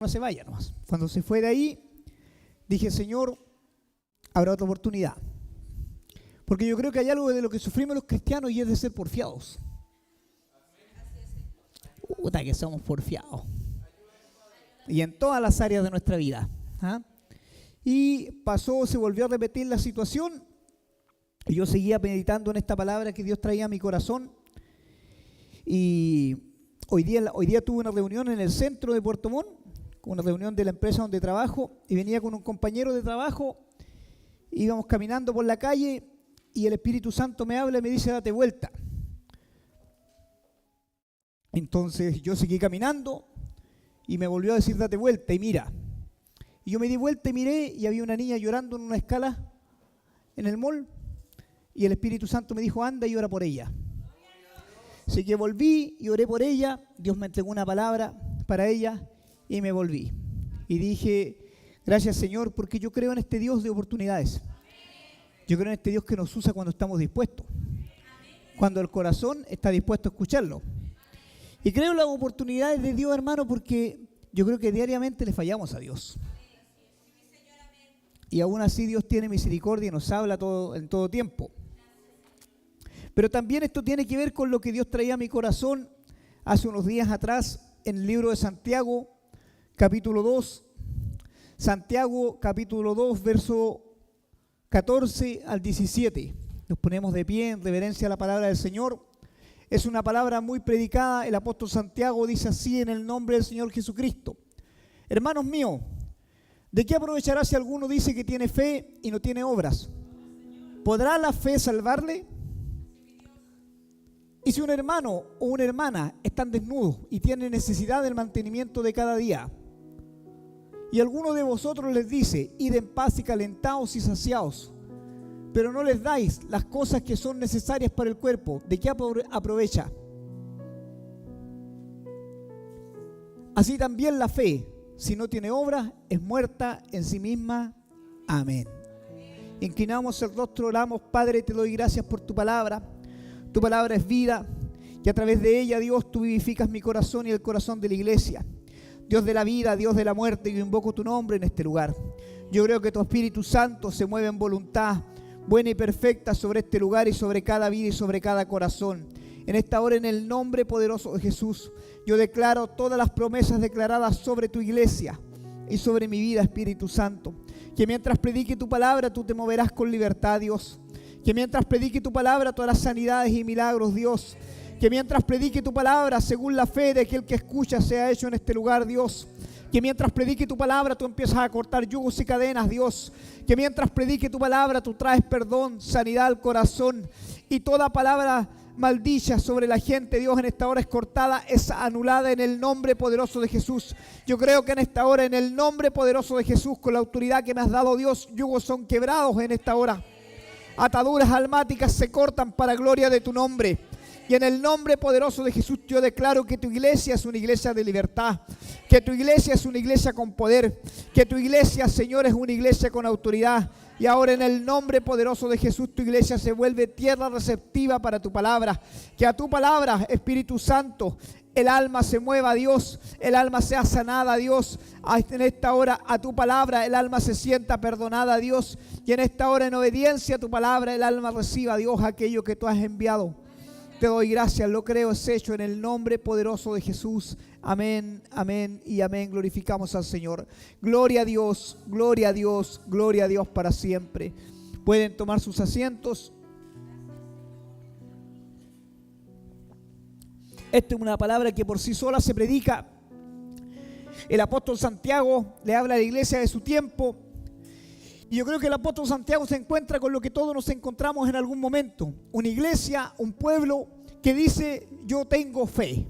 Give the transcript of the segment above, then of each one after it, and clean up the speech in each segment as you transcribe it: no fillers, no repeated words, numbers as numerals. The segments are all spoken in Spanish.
no se vaya nomás. Cuando se fue de ahí, dije, Señor, habrá otra oportunidad. Porque yo creo que hay algo de lo que sufrimos los cristianos y es de ser porfiados. Puta que somos porfiados. Y en todas las áreas de nuestra vida. ¿Ah? Y pasó, se volvió a repetir la situación. Y yo seguía meditando en esta palabra que Dios traía a mi corazón. Y hoy día tuve una reunión en el centro de Puerto Montt, una reunión de la empresa donde trabajo, y venía con un compañero de trabajo. Íbamos caminando por la calle y el Espíritu Santo me habla y me dice, date vuelta. Entonces yo seguí caminando y me volvió a decir, date vuelta y mira. Y yo me di vuelta y miré y había una niña llorando en una escala en el mall y el Espíritu Santo me dijo, anda y ora por ella. Así que volví y oré por ella, Dios me entregó una palabra para ella y me volví. Y dije, gracias Señor, porque yo creo en este Dios de oportunidades. Yo creo en este Dios que nos usa cuando estamos dispuestos. Cuando el corazón está dispuesto a escucharlo. Y creo en las oportunidades de Dios, hermano, porque yo creo que diariamente le fallamos a Dios. Y aún así Dios tiene misericordia y nos habla en todo tiempo. Pero también esto tiene que ver con lo que Dios traía a mi corazón hace unos días atrás en el libro de Santiago, capítulo 2. Santiago, capítulo 2, verso 14 al 17. Nos ponemos de pie en reverencia a la palabra del Señor. Es una palabra muy predicada. El apóstol Santiago dice así en el nombre del Señor Jesucristo. Hermanos míos, ¿de qué aprovechará si alguno dice que tiene fe y no tiene obras? ¿Podrá la fe salvarle? Y si un hermano o una hermana están desnudos y tienen necesidad del mantenimiento de cada día, y alguno de vosotros les dice, id en paz y calentaos y saciaos, pero no les dais las cosas que son necesarias para el cuerpo, ¿de qué aprovecha? Así también la fe, si no tiene obras, es muerta en sí misma. Amén. Inclinamos el rostro, oramos. Padre, te doy gracias por tu palabra. Tu palabra es vida, y a través de ella, Dios, tú vivificas mi corazón y el corazón de la iglesia. Dios de la vida, Dios de la muerte, yo invoco tu nombre en este lugar. Yo creo que tu Espíritu Santo se mueve en voluntad buena y perfecta sobre este lugar y sobre cada vida y sobre cada corazón. En esta hora, en el nombre poderoso de Jesús, yo declaro todas las promesas declaradas sobre tu iglesia y sobre mi vida, Espíritu Santo. Que mientras predique tu palabra, tú te moverás con libertad, Dios. Que mientras predique tu palabra, todas las sanidades y milagros, Dios. Que mientras predique tu palabra, según la fe de aquel que escucha, sea hecho en este lugar, Dios. Que mientras predique tu palabra, tú empiezas a cortar yugos y cadenas, Dios. Que mientras predique tu palabra, tú traes perdón, sanidad al corazón. Y toda palabra maldicha sobre la gente, Dios, en esta hora es cortada, es anulada en el nombre poderoso de Jesús. Yo creo que en esta hora, en el nombre poderoso de Jesús, con la autoridad que me has dado, Dios, yugos son quebrados en esta hora. Ataduras almáticas se cortan para gloria de tu nombre. Y en el nombre poderoso de Jesús yo declaro que tu iglesia es una iglesia de libertad. Que tu iglesia es una iglesia con poder. Que tu iglesia, Señor, es una iglesia con autoridad. Y ahora en el nombre poderoso de Jesús tu iglesia se vuelve tierra receptiva para tu palabra. Que a tu palabra, Espíritu Santo, el alma se mueva, Dios. El alma sea sanada, Dios. En esta hora a tu palabra el alma se sienta perdonada, Dios. Y en esta hora en obediencia a tu palabra el alma reciba, Dios, aquello que tú has enviado. Te doy gracias, lo creo, es hecho en el nombre poderoso de Jesús. Amén, amén y amén. Glorificamos al Señor. Gloria a Dios, gloria a Dios, gloria a Dios para siempre. Pueden tomar sus asientos. Esta es una palabra que por sí sola se predica. El apóstol Santiago le habla a la iglesia de su tiempo. Y yo creo que el apóstol Santiago se encuentra con lo que todos nos encontramos en algún momento. Una iglesia, un pueblo que dice, yo tengo fe.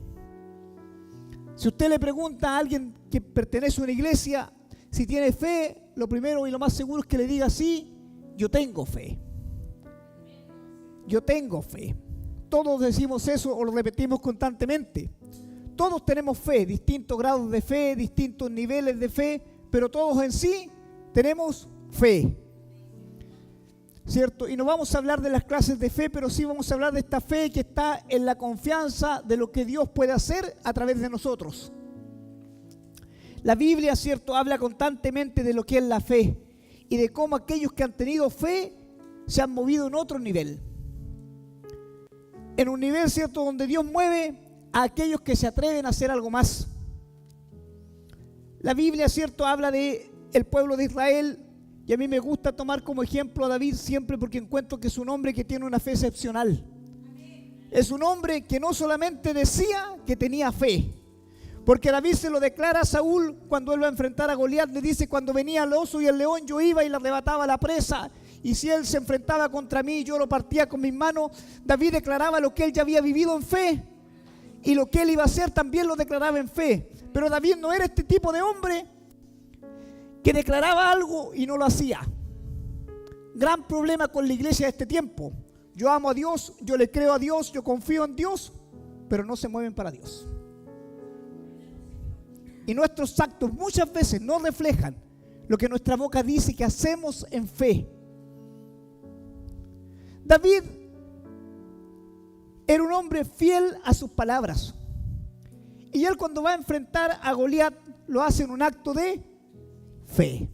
Si usted le pregunta a alguien que pertenece a una iglesia, si tiene fe, lo primero y lo más seguro es que le diga, sí, yo tengo fe. Yo tengo fe. Todos decimos eso o lo repetimos constantemente. Todos tenemos fe, distintos grados de fe, distintos niveles de fe, pero todos en sí tenemos fe, ¿cierto? Y no vamos a hablar de las clases de fe, pero sí vamos a hablar de esta fe que está en la confianza de lo que Dios puede hacer a través de nosotros. La Biblia, ¿cierto?, habla constantemente de lo que es la fe y de cómo aquellos que han tenido fe se han movido en otro nivel. En un nivel, ¿cierto?, donde Dios mueve a aquellos que se atreven a hacer algo más. La Biblia, ¿cierto?, habla de el pueblo de Israel, y a mí me gusta tomar como ejemplo a David siempre porque encuentro que es un hombre que tiene una fe excepcional. Es un hombre que no solamente decía que tenía fe, porque David se lo declara a Saúl cuando él va a enfrentar a Goliat. Le dice: cuando venía el oso y el león, yo iba y le arrebataba la presa, y si él se enfrentaba contra mí, yo lo partía con mis manos. David declaraba lo que él ya había vivido en fe, y lo que él iba a hacer también lo declaraba en fe. Pero David no era este tipo de hombre que declaraba algo y no lo hacía. Gran problema con la iglesia de este tiempo. Yo amo a Dios, yo le creo a Dios, yo confío en Dios, pero no se mueven para Dios. Y nuestros actos muchas veces no reflejan lo que nuestra boca dice que hacemos en fe. David era un hombre fiel a sus palabras. Y él, cuando va a enfrentar a Goliat, lo hace en un acto de fe.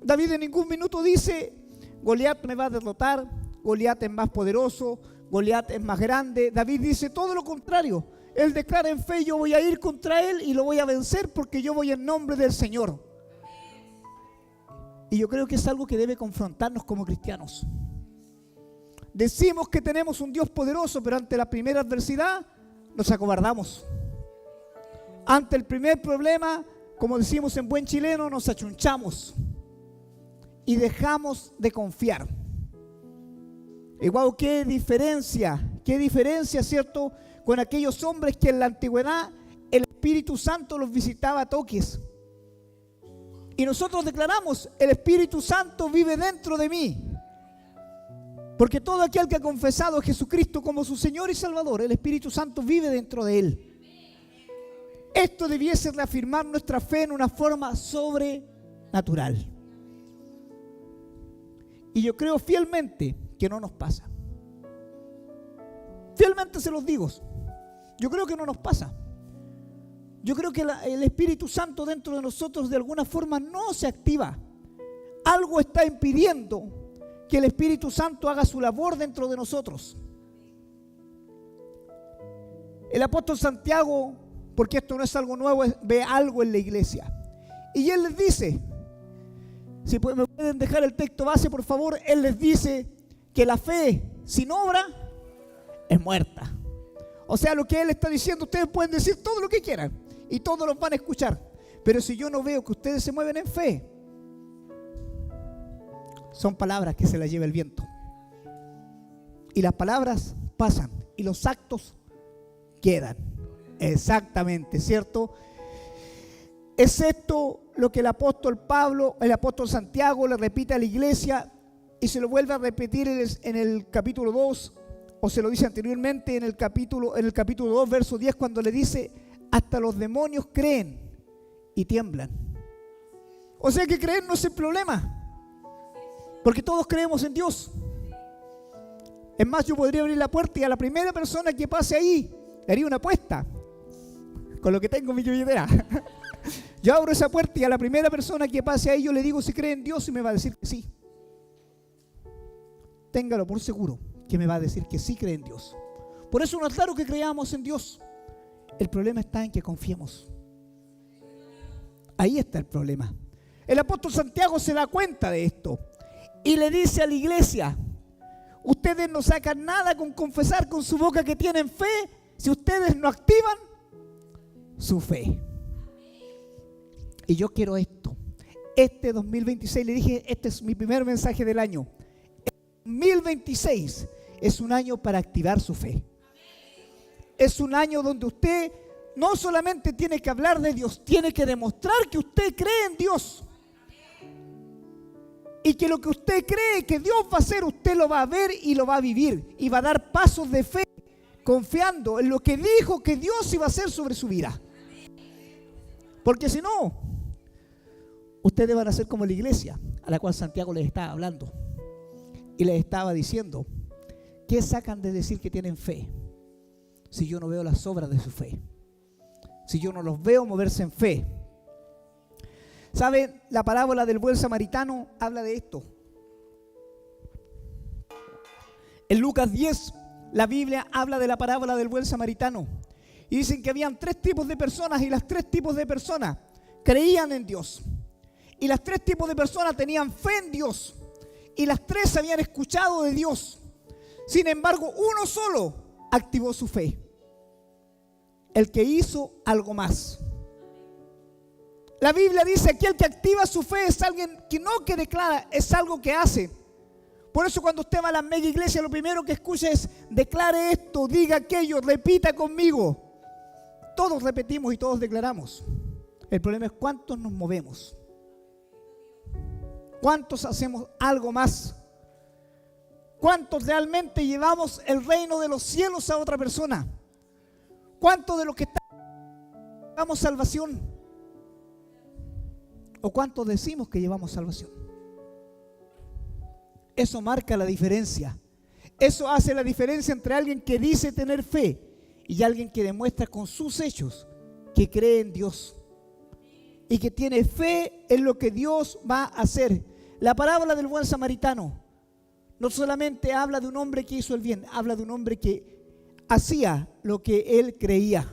David en ningún minuto dice: Goliat me va a derrotar, Goliat es más poderoso, Goliat es más grande. David dice todo lo contrario. Él declara en fe: yo voy a ir contra él y lo voy a vencer porque yo voy en nombre del Señor. Y yo creo que es algo que debe confrontarnos como cristianos. Decimos que tenemos un Dios poderoso, pero ante la primera adversidad nos acobardamos. Ante el primer problema, como decimos en buen chileno, nos achunchamos y dejamos de confiar. Y wow, qué diferencia, ¿cierto?, con aquellos hombres que en la antigüedad el Espíritu Santo los visitaba a toques. Y nosotros declaramos: el Espíritu Santo vive dentro de mí. Porque todo aquel que ha confesado a Jesucristo como su Señor y Salvador, el Espíritu Santo vive dentro de él. Esto debiese reafirmar nuestra fe en una forma sobrenatural. Y yo creo fielmente que no nos pasa. Fielmente se los digo. Yo creo que no nos pasa. Yo creo que el Espíritu Santo dentro de nosotros de alguna forma no se activa. Algo está impidiendo que el Espíritu Santo haga su labor dentro de nosotros. El apóstol Santiago, porque esto no es algo nuevo, ve algo en la iglesia. Y él les dice, si me pueden dejar el texto base por favor, él les dice que la fe sin obra es muerta. O sea, lo que él está diciendo, ustedes pueden decir todo lo que quieran y todos los van a escuchar, pero si yo no veo que ustedes se mueven en fe, son palabras que se las lleva el viento. Y las palabras pasan y los actos quedan. Exactamente, ¿cierto? Es esto lo que el apóstol Santiago le repite a la iglesia y se lo vuelve a repetir en el capítulo 2, o se lo dice anteriormente en el capítulo 2, verso 10, cuando le dice: hasta los demonios creen y tiemblan. O sea que creer no es el problema, porque todos creemos en Dios. Es más, yo podría abrir la puerta y a la primera persona que pase ahí le haría una apuesta con lo que tengo en mi billetera. Yo abro esa puerta y a la primera persona que pase ahí yo le digo si cree en Dios y me va a decir que sí. Téngalo por seguro que me va a decir que sí cree en Dios. Por eso no es claro que creamos en Dios. El problema está en que confiemos. Ahí está el problema. El apóstol Santiago se da cuenta de esto y le dice a la iglesia: ustedes no sacan nada con confesar con su boca que tienen fe si ustedes no activan su fe. Y yo quiero esto. Este 2026, le dije, este es mi primer mensaje del año. 2026 es un año para activar su fe. Es un año donde usted no solamente tiene que hablar de Dios, tiene que demostrar que usted cree en Dios. Y que lo que usted cree que Dios va a hacer, usted lo va a ver y lo va a vivir. Y va a dar pasos de fe, confiando en lo que dijo que Dios iba a hacer sobre su vida. Porque si no, ustedes van a ser como la iglesia a la cual Santiago les estaba hablando. Y les estaba diciendo: ¿qué sacan de decir que tienen fe si yo no veo las obras de su fe? si yo no los veo moverse en fe. ¿Sabe? La parábola del buen samaritano habla de esto. En Lucas 10, la Biblia habla de la parábola del buen samaritano. Y dicen que habían 3 tipos de personas, y las 3 tipos de personas creían en Dios. Y las 3 tipos de personas tenían fe en Dios. Y las 3 habían escuchado de Dios. Sin embargo, uno solo activó su fe. El que hizo algo más. La Biblia dice que el que activa su fe es alguien que no que declara, es algo que hace. Por eso cuando usted va a la mega iglesia, lo primero que escucha es: declare esto, diga aquello, repita conmigo. Todos repetimos y todos declaramos. El problema es cuántos nos movemos. ¿Cuántos hacemos algo más? ¿Cuántos realmente llevamos el reino de los cielos a otra persona? ¿Cuántos de los que llevamos salvación? ¿O cuántos decimos que llevamos salvación? Eso marca la diferencia. Eso hace la diferencia entre alguien que dice tener fe y alguien que demuestra con sus hechos que cree en Dios y que tiene fe en lo que Dios va a hacer. La parábola del buen samaritano no solamente habla de un hombre que hizo el bien, habla de un hombre que hacía lo que él creía.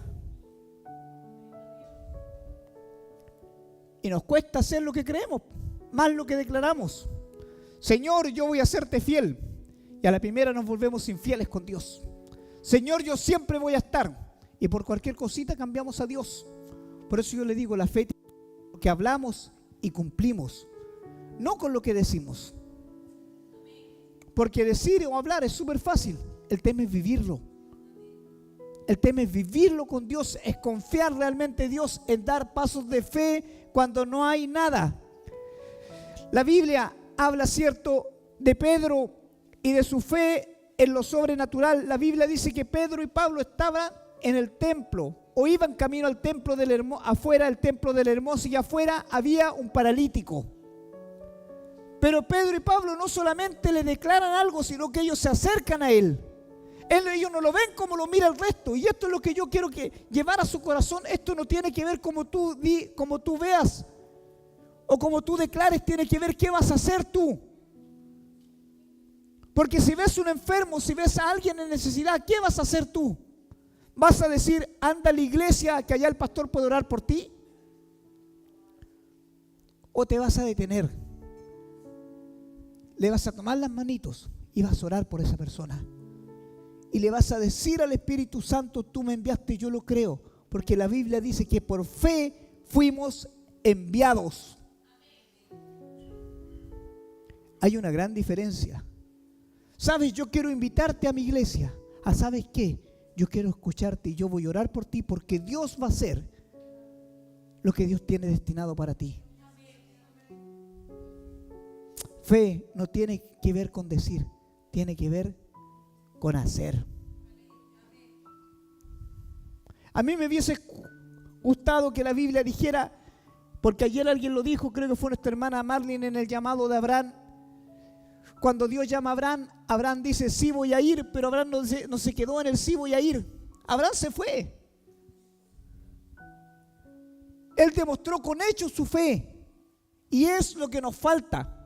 Y nos cuesta hacer lo que creemos, más lo que declaramos. Señor, yo voy a serte fiel. Y a la primera nos volvemos infieles con Dios. Señor, yo siempre voy a estar. Y por cualquier cosita cambiamos a Dios. Por eso yo le digo, la fe es lo que hablamos y cumplimos, no con lo que decimos. Porque decir o hablar es súper fácil. El tema es vivirlo. El tema es vivirlo con Dios, es confiar realmente en Dios, en dar pasos de fe cuando no hay nada. La Biblia habla, cierto, de Pedro y de su fe en lo sobrenatural. La Biblia dice que Pedro y Pablo estaban en el templo o iban camino al templo afuera del templo del Hermoso, y afuera había un paralítico. Pero Pedro y Pablo no solamente le declaran algo, sino que ellos se acercan a él. Ellos no lo ven como lo mira el resto. Y esto es lo que yo quiero que llevar a su corazón. Esto no tiene que ver como tú veas o como tú declares, tiene que ver qué vas a hacer tú. Porque si ves un enfermo, si ves a alguien en necesidad, ¿qué vas a hacer tú? ¿Vas a decir, anda a la iglesia que allá el pastor puede orar por ti? ¿O te vas a detener? Le vas a tomar las manitos y vas a orar por esa persona. Y le vas a decir al Espíritu Santo, tú me enviaste, yo lo creo. Porque la Biblia dice que por fe fuimos enviados. Hay una gran diferencia. ¿Sabes? Yo quiero invitarte a mi iglesia. ¿Sabes qué? Yo quiero escucharte y yo voy a orar por ti, porque Dios va a hacer lo que Dios tiene destinado para ti. Fe no tiene que ver con decir, tiene que ver con hacer. A mí me hubiese gustado que la Biblia dijera, porque ayer alguien lo dijo, creo que fue nuestra hermana Marlene en el llamado de Abraham. Cuando Dios llama a Abraham, Abraham dice sí voy a ir, pero Abraham no se quedó en el sí voy a ir. Abraham se fue. Él demostró con hechos su fe. Y es lo que nos falta.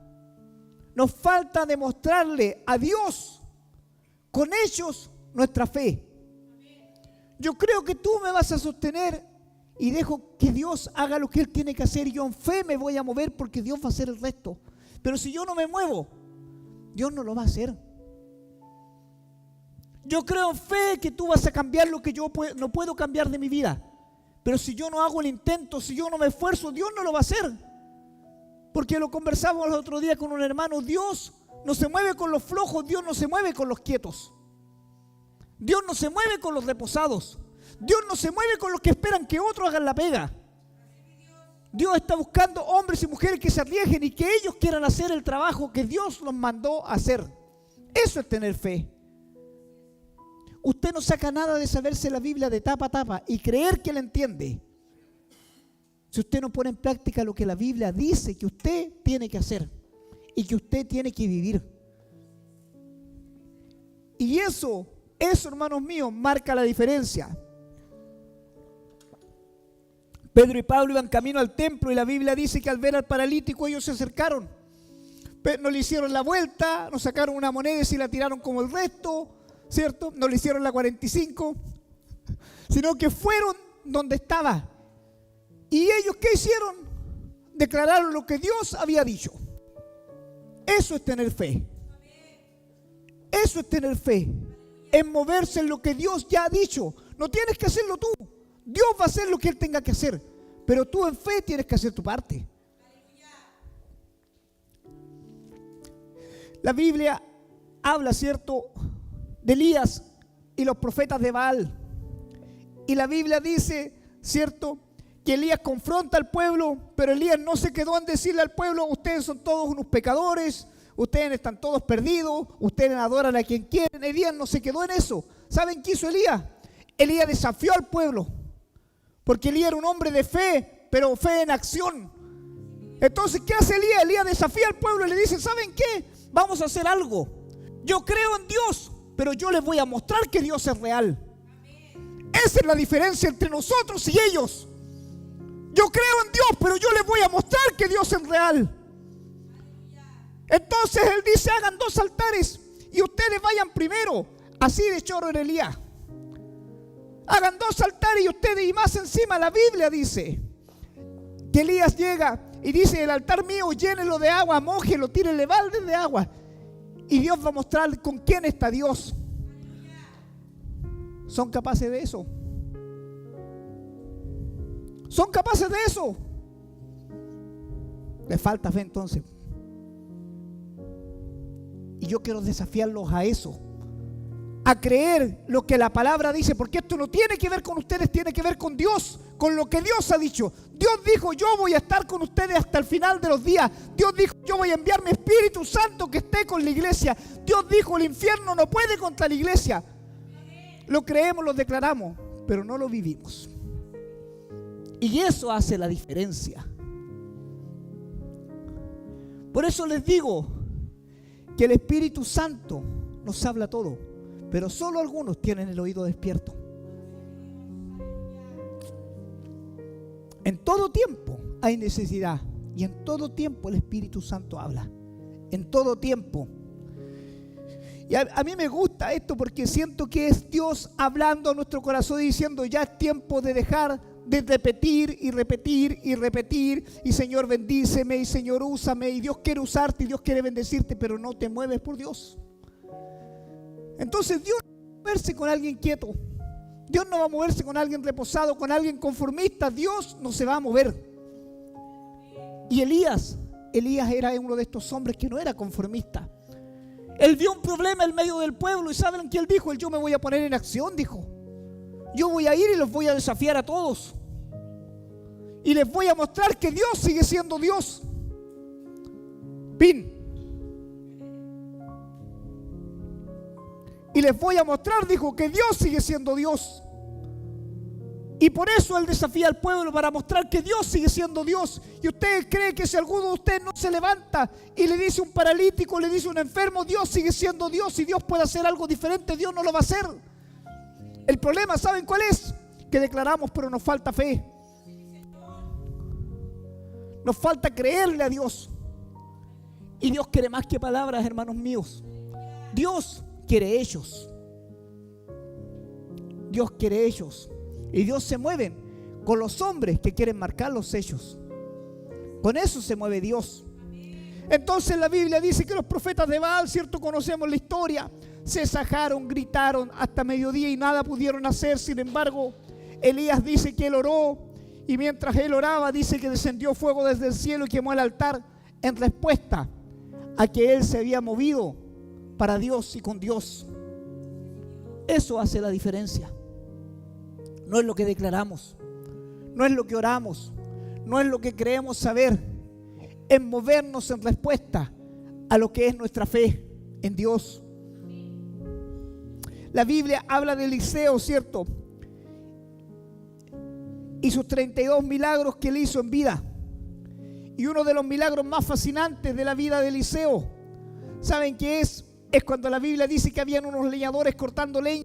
Nos falta demostrarle a Dios con hechos nuestra fe. Yo creo que tú me vas a sostener y dejo que Dios haga lo que Él tiene que hacer. Yo en fe me voy a mover porque Dios va a hacer el resto. Pero si yo no me muevo, Dios no lo va a hacer. Yo creo en fe que tú vas a cambiar lo que yo no puedo cambiar de mi vida. Pero si yo no hago el intento, si yo no me esfuerzo, Dios no lo va a hacer. Porque lo conversamos el otro día con un hermano. Dios no se mueve con los flojos, Dios no se mueve con los quietos. Dios no se mueve con los reposados. Dios no se mueve con los que esperan que otros hagan la pega. Dios está buscando hombres y mujeres que se arriesguen y que ellos quieran hacer el trabajo que Dios los mandó a hacer. Eso es tener fe. Usted no saca nada de saberse la Biblia de tapa a tapa y creer que la entiende, si usted no pone en práctica lo que la Biblia dice que usted tiene que hacer y que usted tiene que vivir. Y eso, hermanos míos, marca la diferencia. Pedro y Pablo iban camino al templo y la Biblia dice que al ver al paralítico ellos se acercaron. No le hicieron la vuelta, no sacaron una moneda y se la tiraron como el resto, ¿cierto? No le hicieron la 45, sino que fueron donde estaba. ¿Y ellos qué hicieron? Declararon lo que Dios había dicho. Eso es tener fe. Eso es tener fe. Es moverse en lo que Dios ya ha dicho. No tienes que hacerlo tú. Dios va a hacer lo que Él tenga que hacer. Pero tú en fe tienes que hacer tu parte. La Biblia habla, ¿cierto?, de Elías y los profetas de Baal. Y la Biblia dice, ¿cierto?, que Elías confronta al pueblo, pero Elías no se quedó en decirle al pueblo: ustedes son todos unos pecadores, ustedes están todos perdidos, ustedes adoran a quien quieren. Elías no se quedó en eso. ¿Saben qué hizo Elías? Elías desafió al pueblo, porque Elías era un hombre de fe, pero fe en acción. Entonces, ¿qué hace Elías? Elías desafía al pueblo y le dice: ¿saben qué? Vamos a hacer algo. Yo creo en Dios, pero yo les voy a mostrar que Dios es real. Esa es la diferencia entre nosotros y ellos. Yo creo en Dios, pero yo les voy a mostrar que Dios es real. Entonces él dice: hagan 2 altares y ustedes vayan primero. Así de choro era Elías. Hagan 2 altares y ustedes, y más encima la Biblia dice que Elías llega y dice: el altar mío, llénelo de agua, mójelo, tírele baldes de agua. Y Dios va a mostrar con quién está Dios. ¿Son capaces de eso? ¿Son capaces de eso? Les falta fe entonces. Y yo quiero desafiarlos a eso, a creer lo que la palabra dice, porque esto no tiene que ver con ustedes, tiene que ver con Dios, con lo que Dios ha dicho. Dios dijo: yo voy a estar con ustedes hasta el final de los días. Dios dijo: yo voy a enviar mi Espíritu Santo que esté con la iglesia. Dios dijo: el infierno no puede contra la iglesia. Lo creemos, lo declaramos, pero no lo vivimos. Y eso hace la diferencia. Por eso les digo que el Espíritu Santo nos habla todo, pero solo algunos tienen el oído despierto. En todo tiempo hay necesidad, y en todo tiempo el Espíritu Santo habla. En todo tiempo. Y a mí me gusta esto porque siento que es Dios hablando a nuestro corazón y diciendo: ya es tiempo de dejar de repetir y repetir y repetir, y Señor bendíceme, y Señor úsame, y Dios quiere usarte y Dios quiere bendecirte, pero no te mueves por Dios. Entonces Dios no va a moverse con alguien quieto. Dios no va a moverse con alguien reposado, con alguien conformista. Dios no se va a mover. Y Elías era uno de estos hombres que no era conformista. Él vio un problema en medio del pueblo, y ¿saben qué él dijo? Yo me voy a poner en acción, dijo. Yo voy a ir y los voy a desafiar a todos. Y les voy a mostrar que Dios sigue siendo Dios. Fin. Y les voy a mostrar, dijo, que Dios sigue siendo Dios. Y por eso él desafía al pueblo, para mostrar que Dios sigue siendo Dios. Y usted cree que si alguno de ustedes no se levanta y le dice a un paralítico, le dice a un enfermo: Dios sigue siendo Dios, y Dios puede hacer algo diferente, Dios no lo va a hacer. El problema, ¿saben cuál es? Que declaramos, pero nos falta fe. Nos falta creerle a Dios. Y Dios quiere más que palabras, hermanos míos. Dios quiere hechos. Dios quiere hechos. Y Dios se mueve con los hombres que quieren marcar los hechos. Con eso se mueve Dios. Entonces la Biblia dice que los profetas de Baal, ¿cierto? Conocemos la historia. Se sajaron, gritaron hasta mediodía y nada pudieron hacer. Sin embargo, Elías dice que él oró, y mientras él oraba dice que descendió fuego desde el cielo y quemó el altar, en respuesta a que él se había movido para Dios y con Dios. Eso hace la diferencia. No es lo que declaramos, no es lo que oramos, no es lo que creemos saber, es movernos en respuesta a lo que es nuestra fe en Dios. La Biblia habla de Eliseo, ¿cierto? Y sus 32 milagros que él hizo en vida. Y uno de los milagros más fascinantes de la vida de Eliseo, ¿saben qué es? Es cuando la Biblia dice que habían unos leñadores cortando leña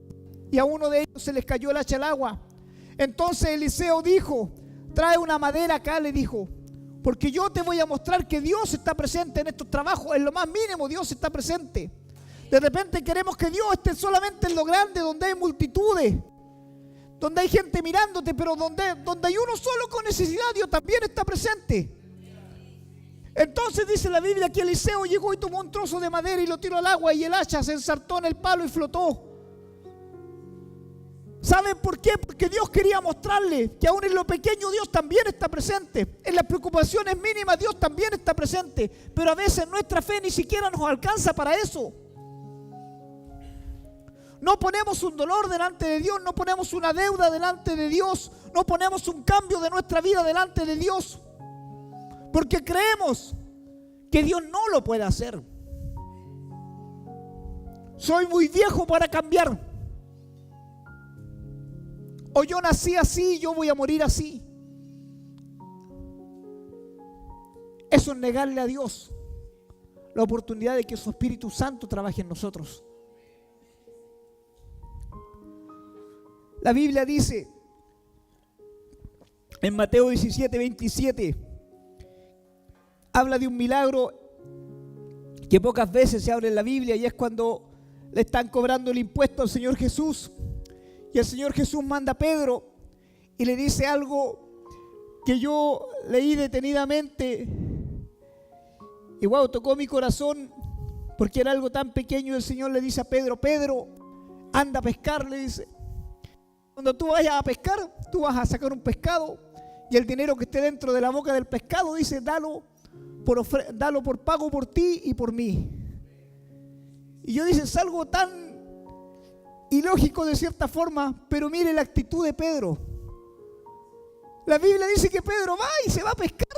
y a uno de ellos se les cayó el hacha al agua. Entonces Eliseo dijo: trae una madera acá, le dijo, porque yo te voy a mostrar que Dios está presente en estos trabajos. En lo más mínimo Dios está presente. De repente queremos que Dios esté solamente en lo grande, donde hay multitudes, donde hay gente mirándote, pero donde hay uno solo con necesidad, Dios también está presente. Entonces dice la Biblia que Eliseo llegó y tomó un trozo de madera y lo tiró al agua, y el hacha se ensartó en el palo y flotó. ¿Saben por qué? Porque Dios quería mostrarle que aún en lo pequeño Dios también está presente. En las preocupaciones mínimas Dios también está presente. Pero a veces nuestra fe ni siquiera nos alcanza para eso. No ponemos un dolor delante de Dios, no ponemos una deuda delante de Dios, no ponemos un cambio de nuestra vida delante de Dios, porque creemos que Dios no lo puede hacer. Soy muy viejo para cambiar. O yo nací así, yo voy a morir así. Eso es negarle a Dios la oportunidad de que su Espíritu Santo trabaje en nosotros. La Biblia dice en Mateo 17:27, habla de un milagro que pocas veces se habla en la Biblia, y es cuando le están cobrando el impuesto al Señor Jesús. Y el Señor Jesús manda a Pedro y le dice algo que yo leí detenidamente y wow, tocó mi corazón, porque era algo tan pequeño. El Señor le dice a Pedro: Pedro, anda a pescar, le dice. Cuando tú vayas a pescar, tú vas a sacar un pescado, y el dinero que esté dentro de la boca del pescado, dice, dalo por pago por ti y por mí. Y yo dice, es algo tan ilógico de cierta forma, pero mire la actitud de Pedro. La Biblia dice que Pedro va y se va a pescar.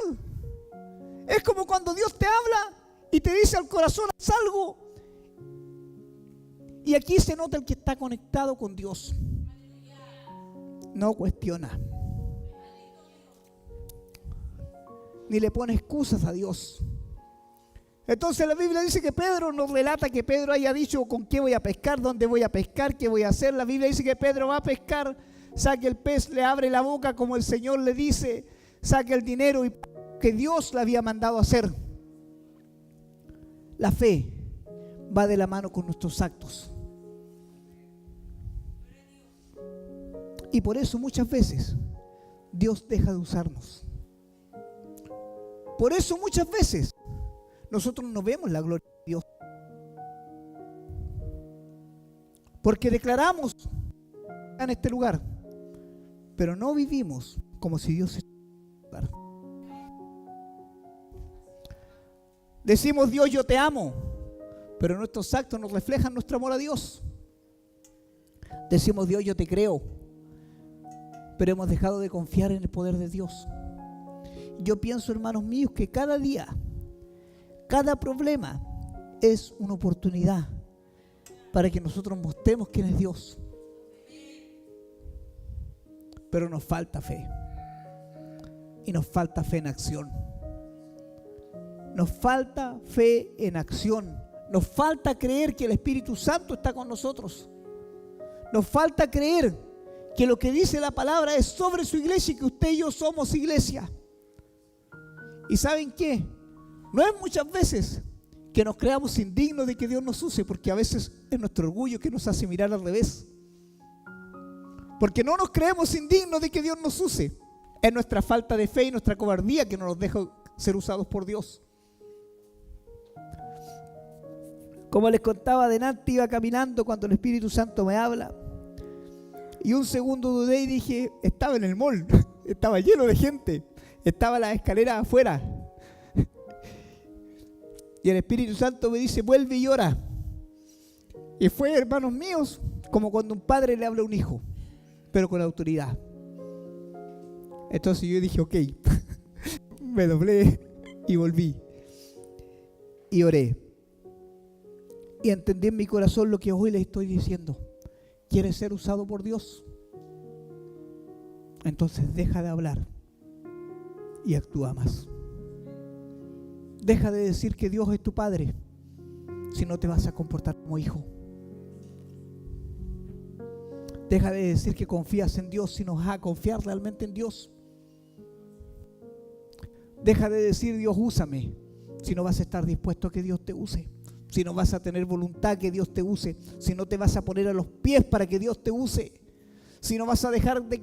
Es como cuando Dios te habla y te dice al corazón, haz algo. Y aquí se nota el que está conectado con Dios. No cuestiona, ni le pone excusas a Dios. Entonces la Biblia dice que Pedro, nos relata que Pedro haya dicho con qué voy a pescar, dónde voy a pescar, qué voy a hacer. La Biblia dice que Pedro va a pescar, saca el pez, le abre la boca como el Señor le dice, saca el dinero y que Dios le había mandado a hacer. La fe va de la mano con nuestros actos. Y por eso muchas veces Dios deja de usarnos. Por eso muchas veces nosotros no vemos la gloria de Dios. Porque declaramos en este lugar, pero no vivimos como si Dios estuviera en este lugar. Decimos, Dios, yo te amo, pero nuestros actos nos reflejan nuestro amor a Dios. Decimos, Dios, yo te creo, pero hemos dejado de confiar en el poder de Dios. Yo pienso, hermanos míos, que cada día, cada problema es una oportunidad para que nosotros mostremos quién es Dios. Pero nos falta fe. Y nos falta fe en acción. Nos falta fe en acción. Nos falta creer que el Espíritu Santo está con nosotros. Nos falta creer que lo que dice la palabra es sobre su iglesia y que usted y yo somos iglesia. ¿Y saben qué? No es muchas veces que nos creamos indignos de que Dios nos use, porque a veces es nuestro orgullo que nos hace mirar al revés. Porque no nos creemos indignos de que Dios nos use. Es nuestra falta de fe y nuestra cobardía que no nos deja ser usados por Dios. Como les contaba adelante, iba caminando cuando el Espíritu Santo me habla. Y un segundo dudé y dije, estaba en el mall, estaba lleno de gente, estaba la escalera afuera. Y el Espíritu Santo me dice, vuelve y ora. Y fue, hermanos míos, como cuando un padre le habla a un hijo, pero con autoridad. Entonces yo dije, ok, me doblé y volví. Y oré. Y entendí en mi corazón lo que hoy les estoy diciendo. ¿Quieres ser usado por Dios? Entonces deja de hablar y actúa más. Deja de decir que Dios es tu Padre, si no te vas a comportar como hijo. Deja de decir que confías en Dios, si no vas a confiar realmente en Dios. Deja de decir Dios úsame, si no vas a estar dispuesto a que Dios te use, si no vas a tener voluntad que Dios te use, si no te vas a poner a los pies para que Dios te use, si no vas a dejar de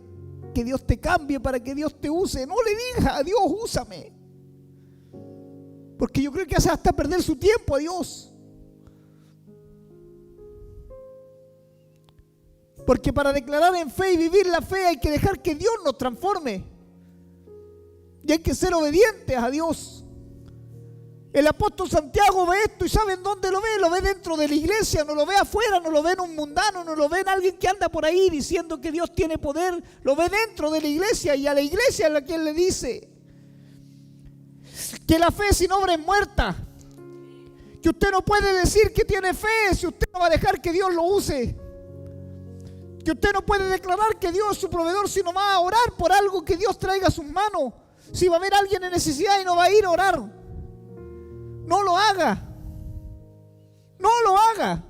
que Dios te cambie para que Dios te use. No le digas a Dios úsame, porque yo creo que hace hasta perder su tiempo a Dios. Porque para declarar en fe y vivir la fe hay que dejar que Dios nos transforme. Y hay que ser obedientes a Dios. El apóstol Santiago ve esto y ¿saben dónde lo ve? Lo ve dentro de la iglesia, no lo ve afuera, no lo ve en un mundano, no lo ve en alguien que anda por ahí diciendo que Dios tiene poder. Lo ve dentro de la iglesia, y a la iglesia es la que él le dice que la fe sin obra es muerta. Que usted no puede decir que tiene fe si usted no va a dejar que Dios lo use. Que usted no puede declarar que Dios es su proveedor si no va a orar por algo que Dios traiga a sus manos. Si va a haber alguien en necesidad y no va a ir a orar, no lo haga. No lo haga.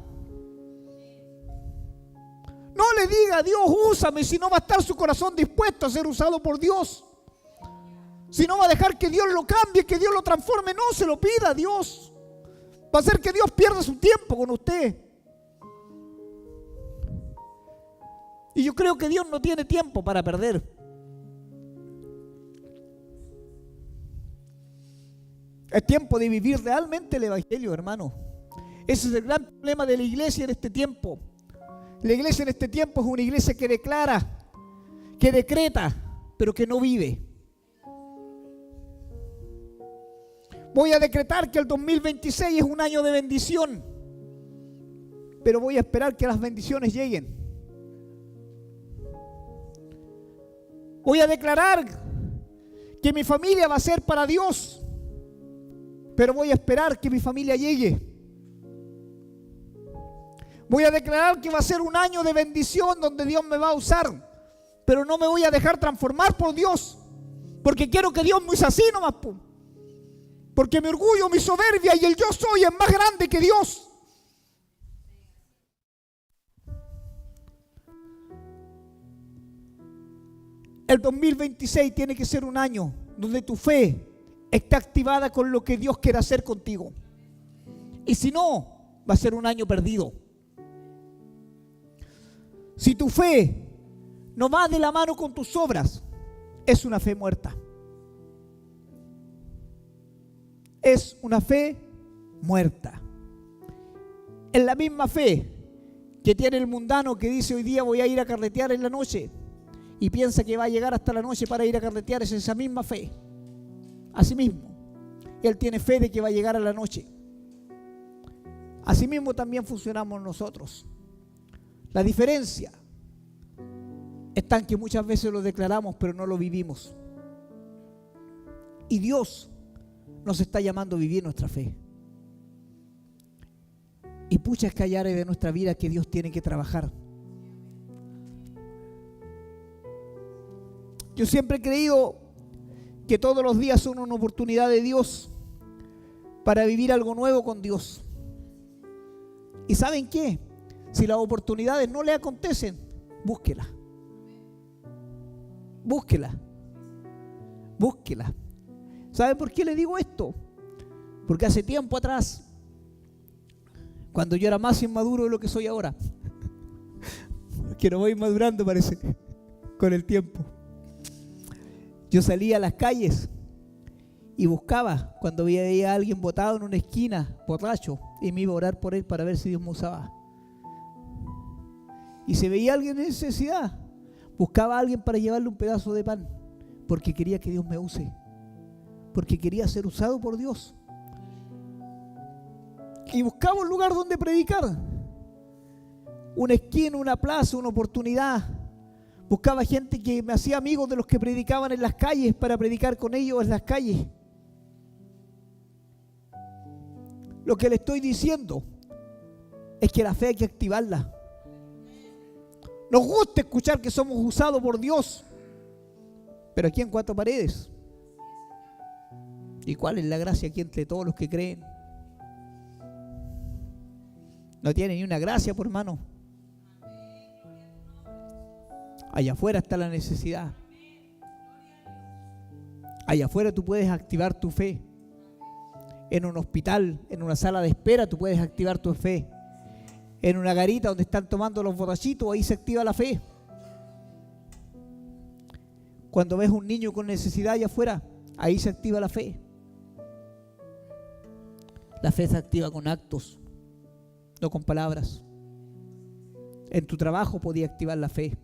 No le diga Dios úsame si no va a estar su corazón dispuesto a ser usado por Dios. Si no va a dejar que Dios lo cambie, que Dios lo transforme, no se lo pida a Dios. Va a hacer que Dios pierda su tiempo con usted. Y yo creo que Dios no tiene tiempo para perder. Es tiempo de vivir realmente el Evangelio, hermano. Ese es el gran problema de la iglesia en este tiempo. La iglesia en este tiempo es una iglesia que declara, que decreta, pero que no vive. Voy a decretar que el 2026 es un año de bendición, pero voy a esperar que las bendiciones lleguen. Voy a declarar que mi familia va a ser para Dios, pero voy a esperar que mi familia llegue. Voy a declarar que va a ser un año de bendición donde Dios me va a usar, pero no me voy a dejar transformar por Dios, porque quiero que Dios me use así nomás. Porque mi orgullo, mi soberbia y el yo soy es más grande que Dios. El 2026 tiene que ser un año donde tu fe esté activada con lo que Dios quiere hacer contigo. Y si no, va a ser un año perdido. Si tu fe no va de la mano con tus obras, es una fe muerta. Es una fe muerta. Es la misma fe que tiene el mundano que dice hoy día voy a ir a carretear en la noche y piensa que va a llegar hasta la noche para ir a carretear. Es esa misma fe. Así mismo, él tiene fe de que va a llegar a la noche. Así mismo también funcionamos nosotros. La diferencia está en que muchas veces lo declaramos pero no lo vivimos. Y Dios nos está llamando a vivir nuestra fe. Y pucha, es que hay áreas de nuestra vida que Dios tiene que trabajar. Yo siempre he creído que todos los días son una oportunidad de Dios para vivir algo nuevo con Dios. ¿Y saben qué? Si las oportunidades no le acontecen, búsquela. Búsquela. Búsquela. ¿Sabe por qué le digo esto? Porque hace tiempo atrás, cuando yo era más inmaduro de lo que soy ahora, que no voy madurando parece, con el tiempo, yo salía a las calles y buscaba cuando veía a alguien botado en una esquina, borracho, y me iba a orar por él para ver si Dios me usaba. Y si veía a alguien en necesidad, buscaba a alguien para llevarle un pedazo de pan, porque quería que Dios me use. Porque quería ser usado por Dios. Y buscaba un lugar donde predicar. Una esquina, una plaza, una oportunidad. Buscaba gente que me hacía amigos de los que predicaban en las calles para predicar con ellos en las calles. Lo que le estoy diciendo es que la fe hay que activarla. Nos gusta escuchar que somos usados por Dios, pero aquí en cuatro paredes. ¿Y cuál es la gracia aquí entre todos los que creen? No tiene ni una gracia, por hermano. Allá afuera está la necesidad. Allá afuera tú puedes activar tu fe. En un hospital, en una sala de espera, tú puedes activar tu fe. En una garita donde están tomando los borrachitos, ahí se activa la fe. Cuando ves un niño con necesidad allá afuera, ahí se activa la fe. La fe se activa con actos, no con palabras. En tu trabajo podías activar la fe.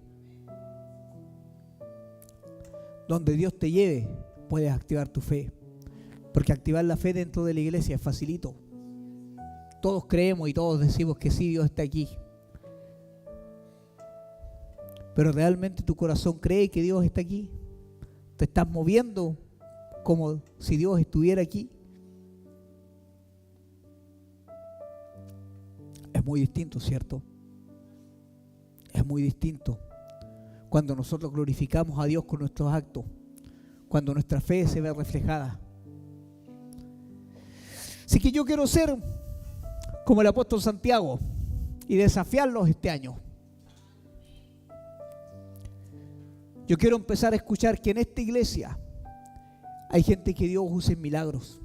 Donde Dios te lleve, puedes activar tu fe. Porque activar la fe dentro de la iglesia es facilito. Todos creemos y todos decimos que sí, Dios está aquí. Pero realmente tu corazón cree que Dios está aquí. Te estás moviendo como si Dios estuviera aquí. Es muy distinto, ¿cierto? Es muy distinto cuando nosotros glorificamos a Dios con nuestros actos, cuando nuestra fe se ve reflejada. Así que yo quiero ser como el apóstol Santiago y desafiarlos este año. Yo quiero empezar a escuchar que en esta iglesia hay gente que Dios usa en milagros.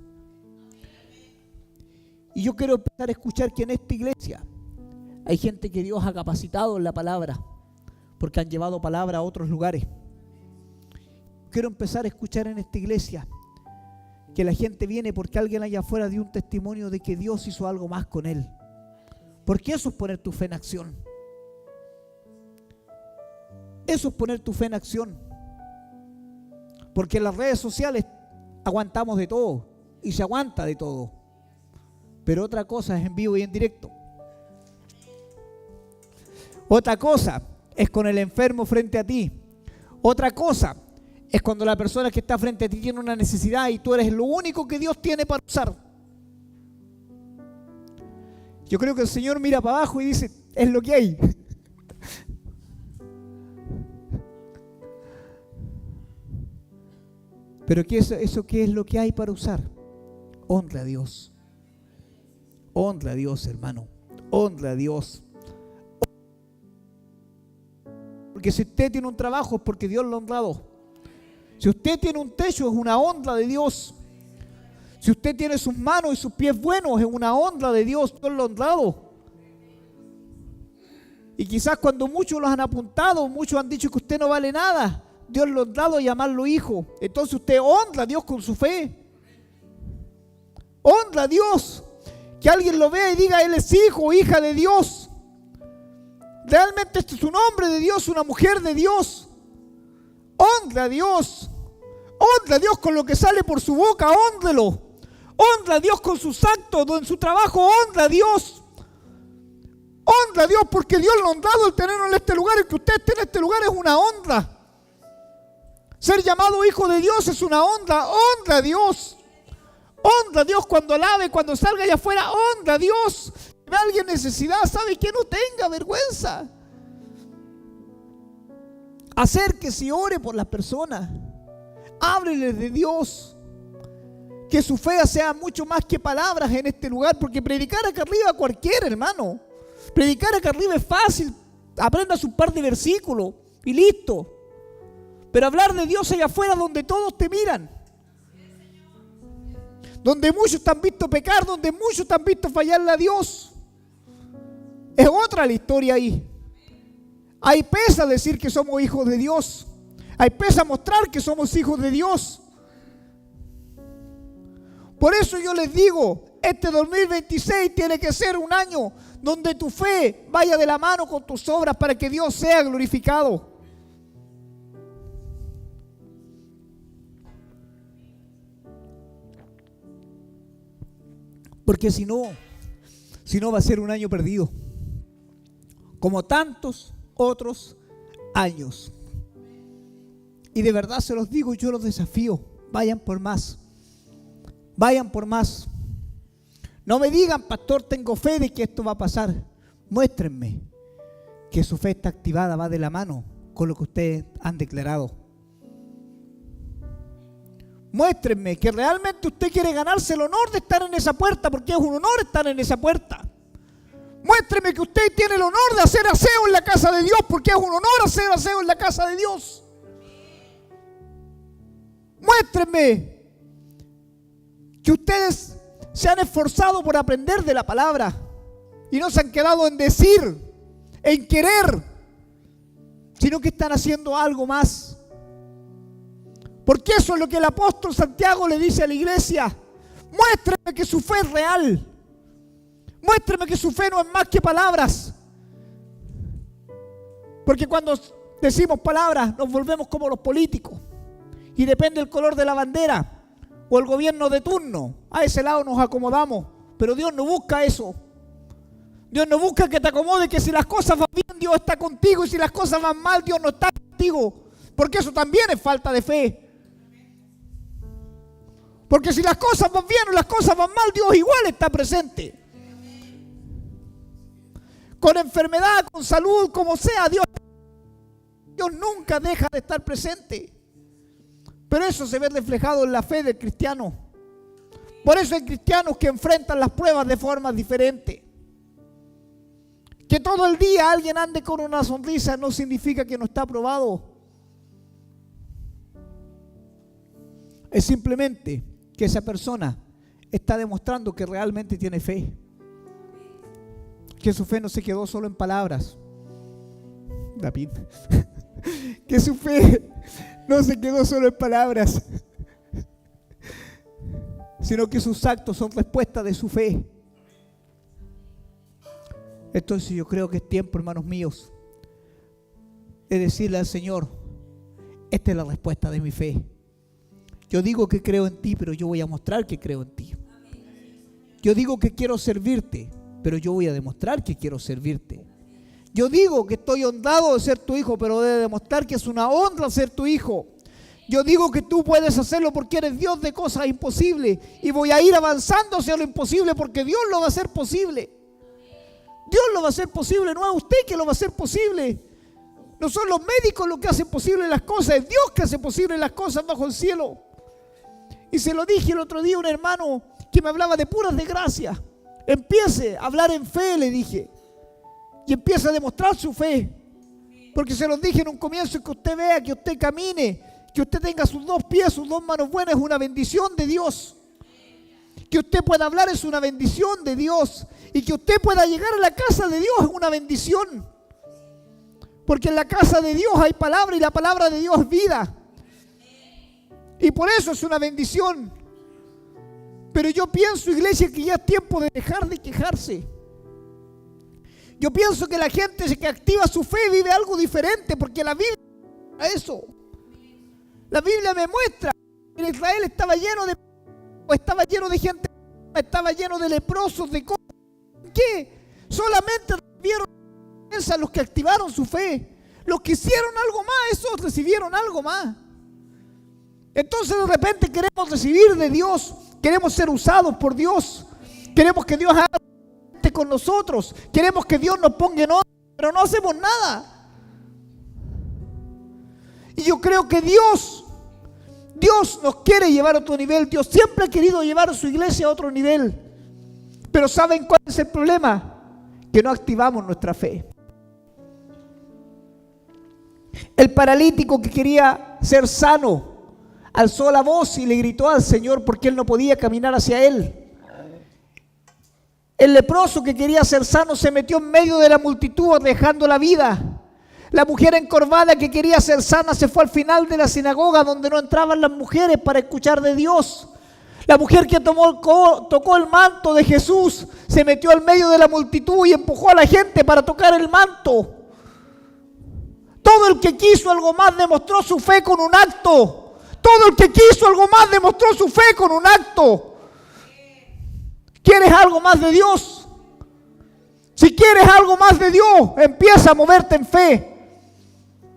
Y yo quiero empezar a escuchar que en esta iglesia hay gente que Dios ha capacitado en la palabra, porque han llevado palabra a otros lugares. Quiero empezar a escuchar en esta iglesia que la gente viene porque alguien allá afuera dio un testimonio de que Dios hizo algo más con él. Porque eso es poner tu fe en acción. Eso es poner tu fe en acción. Porque en las redes sociales aguantamos de todo y se aguanta de todo. Pero otra cosa es en vivo y en directo. Otra cosa es con el enfermo frente a ti. Otra cosa es cuando la persona que está frente a ti tiene una necesidad y tú eres lo único que Dios tiene para usar. Yo creo que el Señor mira para abajo y dice, es lo que hay. Pero ¿eso qué es lo que hay para usar? Honra a Dios. Honra a Dios, hermano. Honra a Dios. Porque si usted tiene un trabajo es porque Dios lo ha honrado. Si usted tiene un techo es una honra de Dios. Si usted tiene sus manos y sus pies buenos es una honra de Dios. Dios lo ha honrado. Y quizás cuando muchos los han apuntado, muchos han dicho que usted no vale nada, Dios lo ha honrado a llamarlo hijo. Entonces usted honra a Dios con su fe. Honra a Dios. Que alguien lo vea y diga, él es hijo o hija de Dios. Realmente este es un hombre de Dios, una mujer de Dios. Honra a Dios. Honra a Dios con lo que sale por su boca, hónrelo. Honra a Dios con sus actos, en su trabajo, honra a Dios. Honra a Dios porque Dios lo ha honrado el tenerlo en este lugar y que usted esté en este lugar es una honra. Ser llamado hijo de Dios es una honra. Honra a Dios. Honra a Dios cuando alabe, cuando salga allá afuera, honra a Dios. Si ve a alguien en necesidad, sabe que no tenga vergüenza. Acérquese y ore por las personas. Háblele de Dios. Que su fe sea mucho más que palabras en este lugar, porque predicar acá arriba cualquiera, hermano. Predicar acá arriba es fácil. Aprendas un par de versículos y listo. Pero hablar de Dios allá afuera donde todos te miran. Donde muchos te han visto pecar, donde muchos te han visto fallarle a Dios. Es otra la historia ahí. Ahí pesa decir que somos hijos de Dios. Ahí pesa mostrar que somos hijos de Dios. Por eso yo les digo, este 2026 tiene que ser un año donde tu fe vaya de la mano con tus obras para que Dios sea glorificado. Porque si no va a ser un año perdido. Como tantos otros años. Y de verdad se los digo, yo los desafío. Vayan por más. Vayan por más. No me digan, pastor, tengo fe de que esto va a pasar. Muéstrenme que su fe está activada, va de la mano con lo que ustedes han declarado. Muéstrenme que realmente usted quiere ganarse el honor de estar en esa puerta, porque es un honor estar en esa puerta. Muéstreme que usted tiene el honor de hacer aseo en la casa de Dios, porque es un honor hacer aseo en la casa de Dios. Muéstrenme que ustedes se han esforzado por aprender de la palabra y no se han quedado en decir, en querer, sino que están haciendo algo más. Porque eso es lo que el apóstol Santiago le dice a la iglesia. Muéstrenme que su fe es real. Muéstrenme que su fe no es más que palabras. Porque cuando decimos palabras nos volvemos como los políticos. Y depende del color de la bandera o el gobierno de turno. A ese lado nos acomodamos. Pero Dios no busca eso. Dios no busca que te acomode, que si las cosas van bien Dios está contigo y si las cosas van mal Dios no está contigo. Porque eso también es falta de fe. Porque si las cosas van bien o las cosas van mal Dios igual está presente. Con enfermedad, con salud, como sea, Dios nunca deja de estar presente. Pero eso se ve reflejado en la fe del cristiano. Por eso hay cristianos que enfrentan las pruebas de formas diferentes. Que todo el día alguien ande con una sonrisa no significa que no está aprobado. Es simplemente que esa persona está demostrando que realmente tiene fe. Que su fe no se quedó solo en palabras. David. Que su fe no se quedó solo en palabras, sino que sus actos son respuesta de su fe. Entonces yo creo que es tiempo, hermanos míos, de decirle al Señor, esta es la respuesta de mi fe. Yo digo que creo en ti, pero yo voy a mostrar que creo en ti. Yo digo que quiero servirte, pero yo voy a demostrar que quiero servirte. Yo digo que estoy honrado de ser tu hijo, pero de demostrar que es una honra ser tu hijo. Yo digo que tú puedes hacerlo porque eres Dios de cosas imposibles y voy a ir avanzando hacia lo imposible porque Dios lo va a hacer posible. Dios lo va a hacer posible, no es usted que lo va a hacer posible. No son los médicos los que hacen posible las cosas, es Dios que hace posible las cosas bajo el cielo. Y se lo dije el otro día a un hermano que me hablaba de puras desgracias. Empiece a hablar en fe, le dije. Y empieza a demostrar su fe. Porque se los dije en un comienzo, que usted vea, que usted camine, que usted tenga sus dos pies, sus dos manos buenas, es una bendición de Dios. Que usted pueda hablar es una bendición de Dios. Y que usted pueda llegar a la casa de Dios es una bendición. Porque en la casa de Dios hay palabra y la palabra de Dios es vida. Y por eso es una bendición. Pero yo pienso, iglesia, que ya es tiempo de dejar de quejarse. Yo pienso que la gente que activa su fe vive algo diferente, porque la Biblia muestra eso. La Biblia me muestra que Israel estaba lleno de gente, estaba lleno de leprosos, de cosas. ¿Qué? Solamente recibieron los que activaron su fe. Los que hicieron algo más, esos recibieron algo más. Entonces de repente queremos recibir de Dios, queremos ser usados por Dios, queremos que Dios haga con nosotros, queremos que Dios nos ponga en orden, pero no hacemos nada. Y yo creo que Dios nos quiere llevar a otro nivel. Dios siempre ha querido llevar a su iglesia a otro nivel. Pero ¿saben cuál es el problema? Que no activamos nuestra fe. El paralítico que quería ser sano alzó la voz y le gritó al Señor porque él no podía caminar hacia él. El leproso que quería ser sano se metió en medio de la multitud dejando la vida. La mujer encorvada que quería ser sana se fue al final de la sinagoga donde no entraban las mujeres para escuchar de Dios. La mujer que tocó el manto de Jesús se metió al medio de la multitud y empujó a la gente para tocar el manto. Todo el que quiso algo más demostró su fe con un acto. Todo el que quiso algo más demostró su fe con un acto. ¿Quieres algo más de Dios? Si quieres algo más de Dios, empieza a moverte en fe.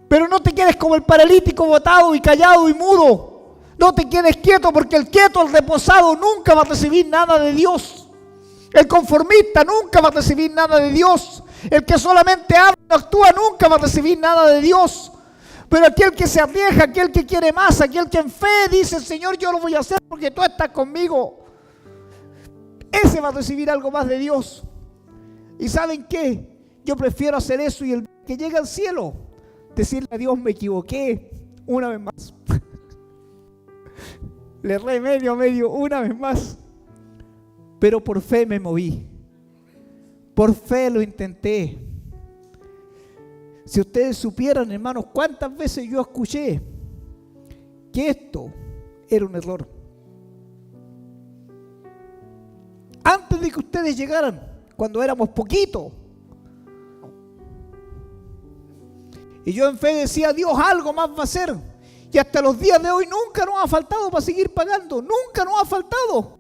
Pero no te quedes como el paralítico botado y callado y mudo. No te quedes quieto, porque el quieto, el reposado, nunca va a recibir nada de Dios. El conformista nunca va a recibir nada de Dios. El que solamente habla y no actúa nunca va a recibir nada de Dios. Pero aquel que se arriesga, aquel que quiere más, aquel que en fe dice: Señor, yo lo voy a hacer porque tú estás conmigo, ese va a recibir algo más de Dios. ¿Y saben qué? Yo prefiero hacer eso y el que llega al cielo, decirle a Dios: me equivoqué una vez más. le erré medio, una vez más. Pero por fe me moví. Por fe lo intenté. Si ustedes supieran, hermanos, cuántas veces yo escuché que esto era un error. Antes de que ustedes llegaran, cuando éramos poquitos. Y yo en fe decía, Dios algo más va a hacer. Y hasta los días de hoy nunca nos ha faltado para seguir pagando. Nunca nos ha faltado.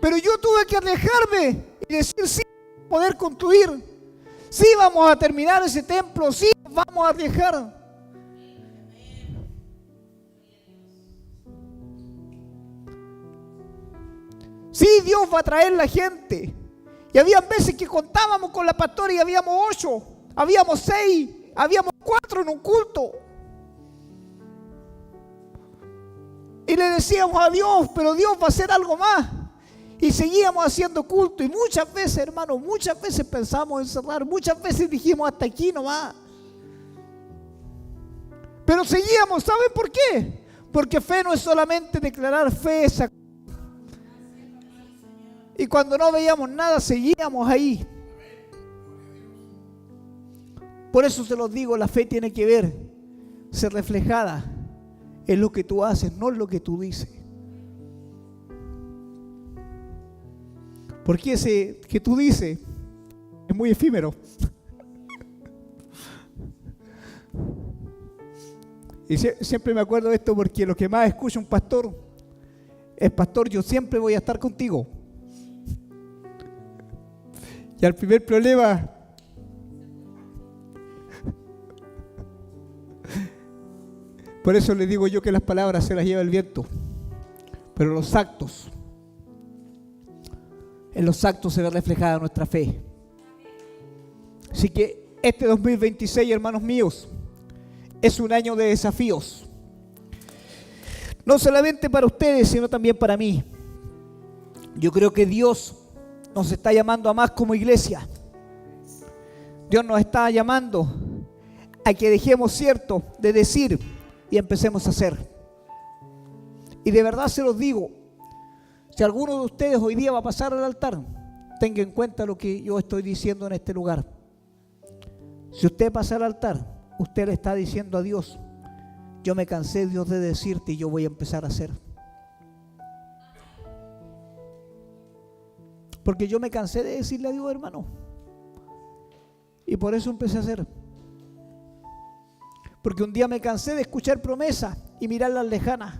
Pero yo tuve que alejarme y decir, sí, vamos a poder construir. Sí, vamos a terminar ese templo. Sí, vamos a dejar. Sí, Dios va a traer la gente. Y había veces que contábamos con la pastora y habíamos 8, habíamos 6, habíamos 4 en un culto. Y le decíamos a Dios, pero Dios va a hacer algo más. Y seguíamos haciendo culto. Y muchas veces, hermanos, muchas veces pensamos en cerrar. Muchas veces dijimos hasta aquí nomás. Pero seguíamos, ¿saben por qué? Porque fe no es solamente declarar fe, esa. Y cuando no veíamos nada, seguíamos ahí. Por eso se los digo, la fe tiene que ver, ser reflejada en lo que tú haces, no en lo que tú dices. Porque ese que tú dices es muy efímero. Y siempre me acuerdo de esto porque lo que más escucha un pastor es: pastor, yo siempre voy a estar contigo. Y al primer problema, por eso le digo yo que las palabras se las lleva el viento, pero los actos, en los actos se ve reflejada nuestra fe. Así que este 2026, hermanos míos, es un año de desafíos. No solamente para ustedes, sino también para mí. Yo creo que Dios nos está llamando a más como iglesia. Dios nos está llamando a que dejemos cierto de decir y empecemos a hacer. Y de verdad se los digo, si alguno de ustedes hoy día va a pasar al altar, tenga en cuenta lo que yo estoy diciendo en este lugar. Si usted pasa al altar, usted le está diciendo a Dios: yo me cansé, Dios, de decirte, y yo voy a empezar a hacer. Porque yo me cansé de decirle a Dios, hermano. Y por eso empecé a hacer. Porque un día me cansé de escuchar promesas y mirarlas lejanas.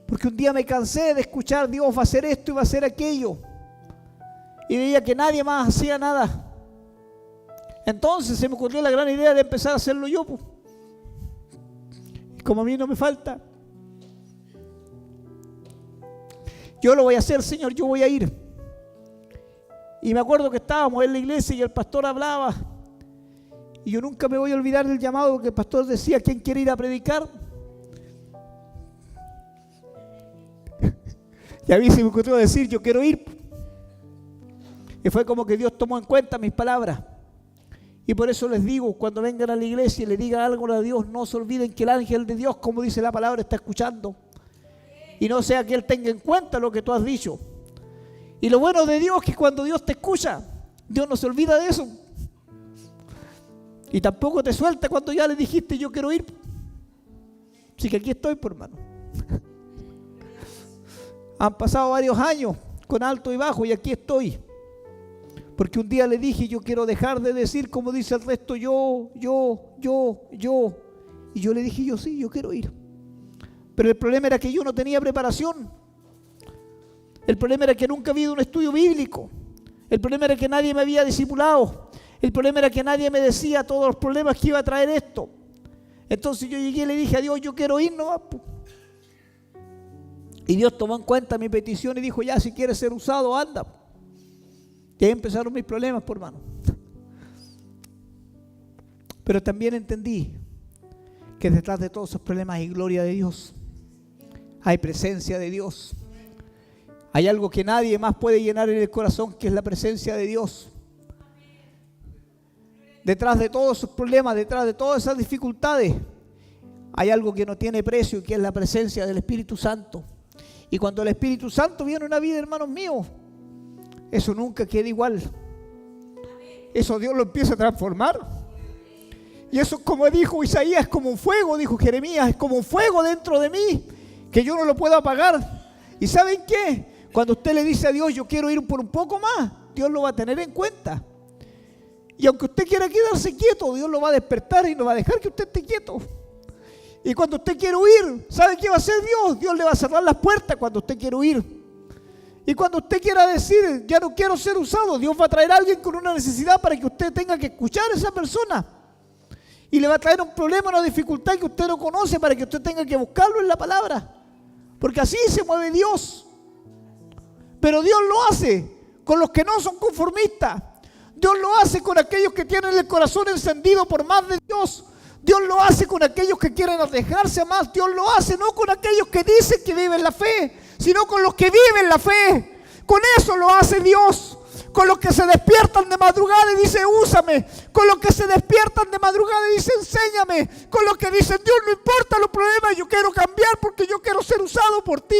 Porque un día me cansé de escuchar: Dios va a hacer esto y va a hacer aquello. Y veía que nadie más hacía nada. Entonces se me ocurrió la gran idea de empezar a hacerlo yo. Y como a mí no me falta, yo lo voy a hacer, Señor, yo voy a ir. Y me acuerdo que estábamos en la iglesia y el pastor hablaba. Y yo nunca me voy a olvidar del llamado que el pastor decía: ¿quién quiere ir a predicar? Y a mí se me ocurrió decir: yo quiero ir. Y fue como que Dios tomó en cuenta mis palabras. Y por eso les digo, cuando vengan a la iglesia y le digan algo a Dios, no se olviden que el ángel de Dios, como dice la palabra, está escuchando. Y no sea que Él tenga en cuenta lo que tú has dicho. Y lo bueno de Dios es que cuando Dios te escucha, Dios no se olvida de eso. Y tampoco te suelta cuando ya le dijiste: yo quiero ir. Así que aquí estoy, por hermano. Han pasado varios años con alto y bajo y aquí estoy. Porque un día le dije: yo quiero dejar de decir, como dice el resto, yo. Y yo le dije: yo sí, yo quiero ir. Pero el problema era que yo no tenía preparación. El problema era que nunca había ido a un estudio bíblico. El problema era que nadie me había discipulado. El problema era que nadie me decía todos los problemas que iba a traer esto. Entonces yo llegué y le dije a Dios: yo quiero ir nomás. Y Dios tomó en cuenta mi petición y dijo: ya, si quieres ser usado, anda. Y ahí empezaron mis problemas, por hermano. Pero también entendí que detrás de todos esos problemas hay gloria de Dios. Hay presencia de Dios. Hay algo que nadie más puede llenar en el corazón, que es la presencia de Dios. Detrás de todos esos problemas, detrás de todas esas dificultades, hay algo que no tiene precio, que es la presencia del Espíritu Santo. Y cuando el Espíritu Santo viene a una vida, hermanos míos, eso nunca queda igual. Eso Dios lo empieza a transformar. Y eso, como dijo Isaías, es como un fuego, dijo Jeremías, es como un fuego dentro de mí, que yo no lo puedo apagar. ¿Y saben qué? Cuando usted le dice a Dios, yo quiero ir por un poco más, Dios lo va a tener en cuenta. Y aunque usted quiera quedarse quieto, Dios lo va a despertar y no va a dejar que usted esté quieto. Y cuando usted quiere huir, ¿sabe qué va a hacer Dios? Dios le va a cerrar las puertas cuando usted quiere huir. Y cuando usted quiera decir, ya no quiero ser usado, Dios va a traer a alguien con una necesidad para que usted tenga que escuchar a esa persona. Y le va a traer un problema, una dificultad que usted no conoce para que usted tenga que buscarlo en la palabra. Porque así se mueve Dios. Pero Dios lo hace con los que no son conformistas. Dios lo hace con aquellos que tienen el corazón encendido por más de Dios. Dios lo hace con aquellos que quieren alejarse más. Dios lo hace no con aquellos que dicen que viven la fe, sino con los que viven la fe. Con eso lo hace Dios. Con los que se despiertan de madrugada y dicen, úsame. Con los que se despiertan de madrugada y dicen, enséñame. Con los que dicen, Dios, no importa los problemas, yo quiero cambiar porque yo quiero ser usado por ti.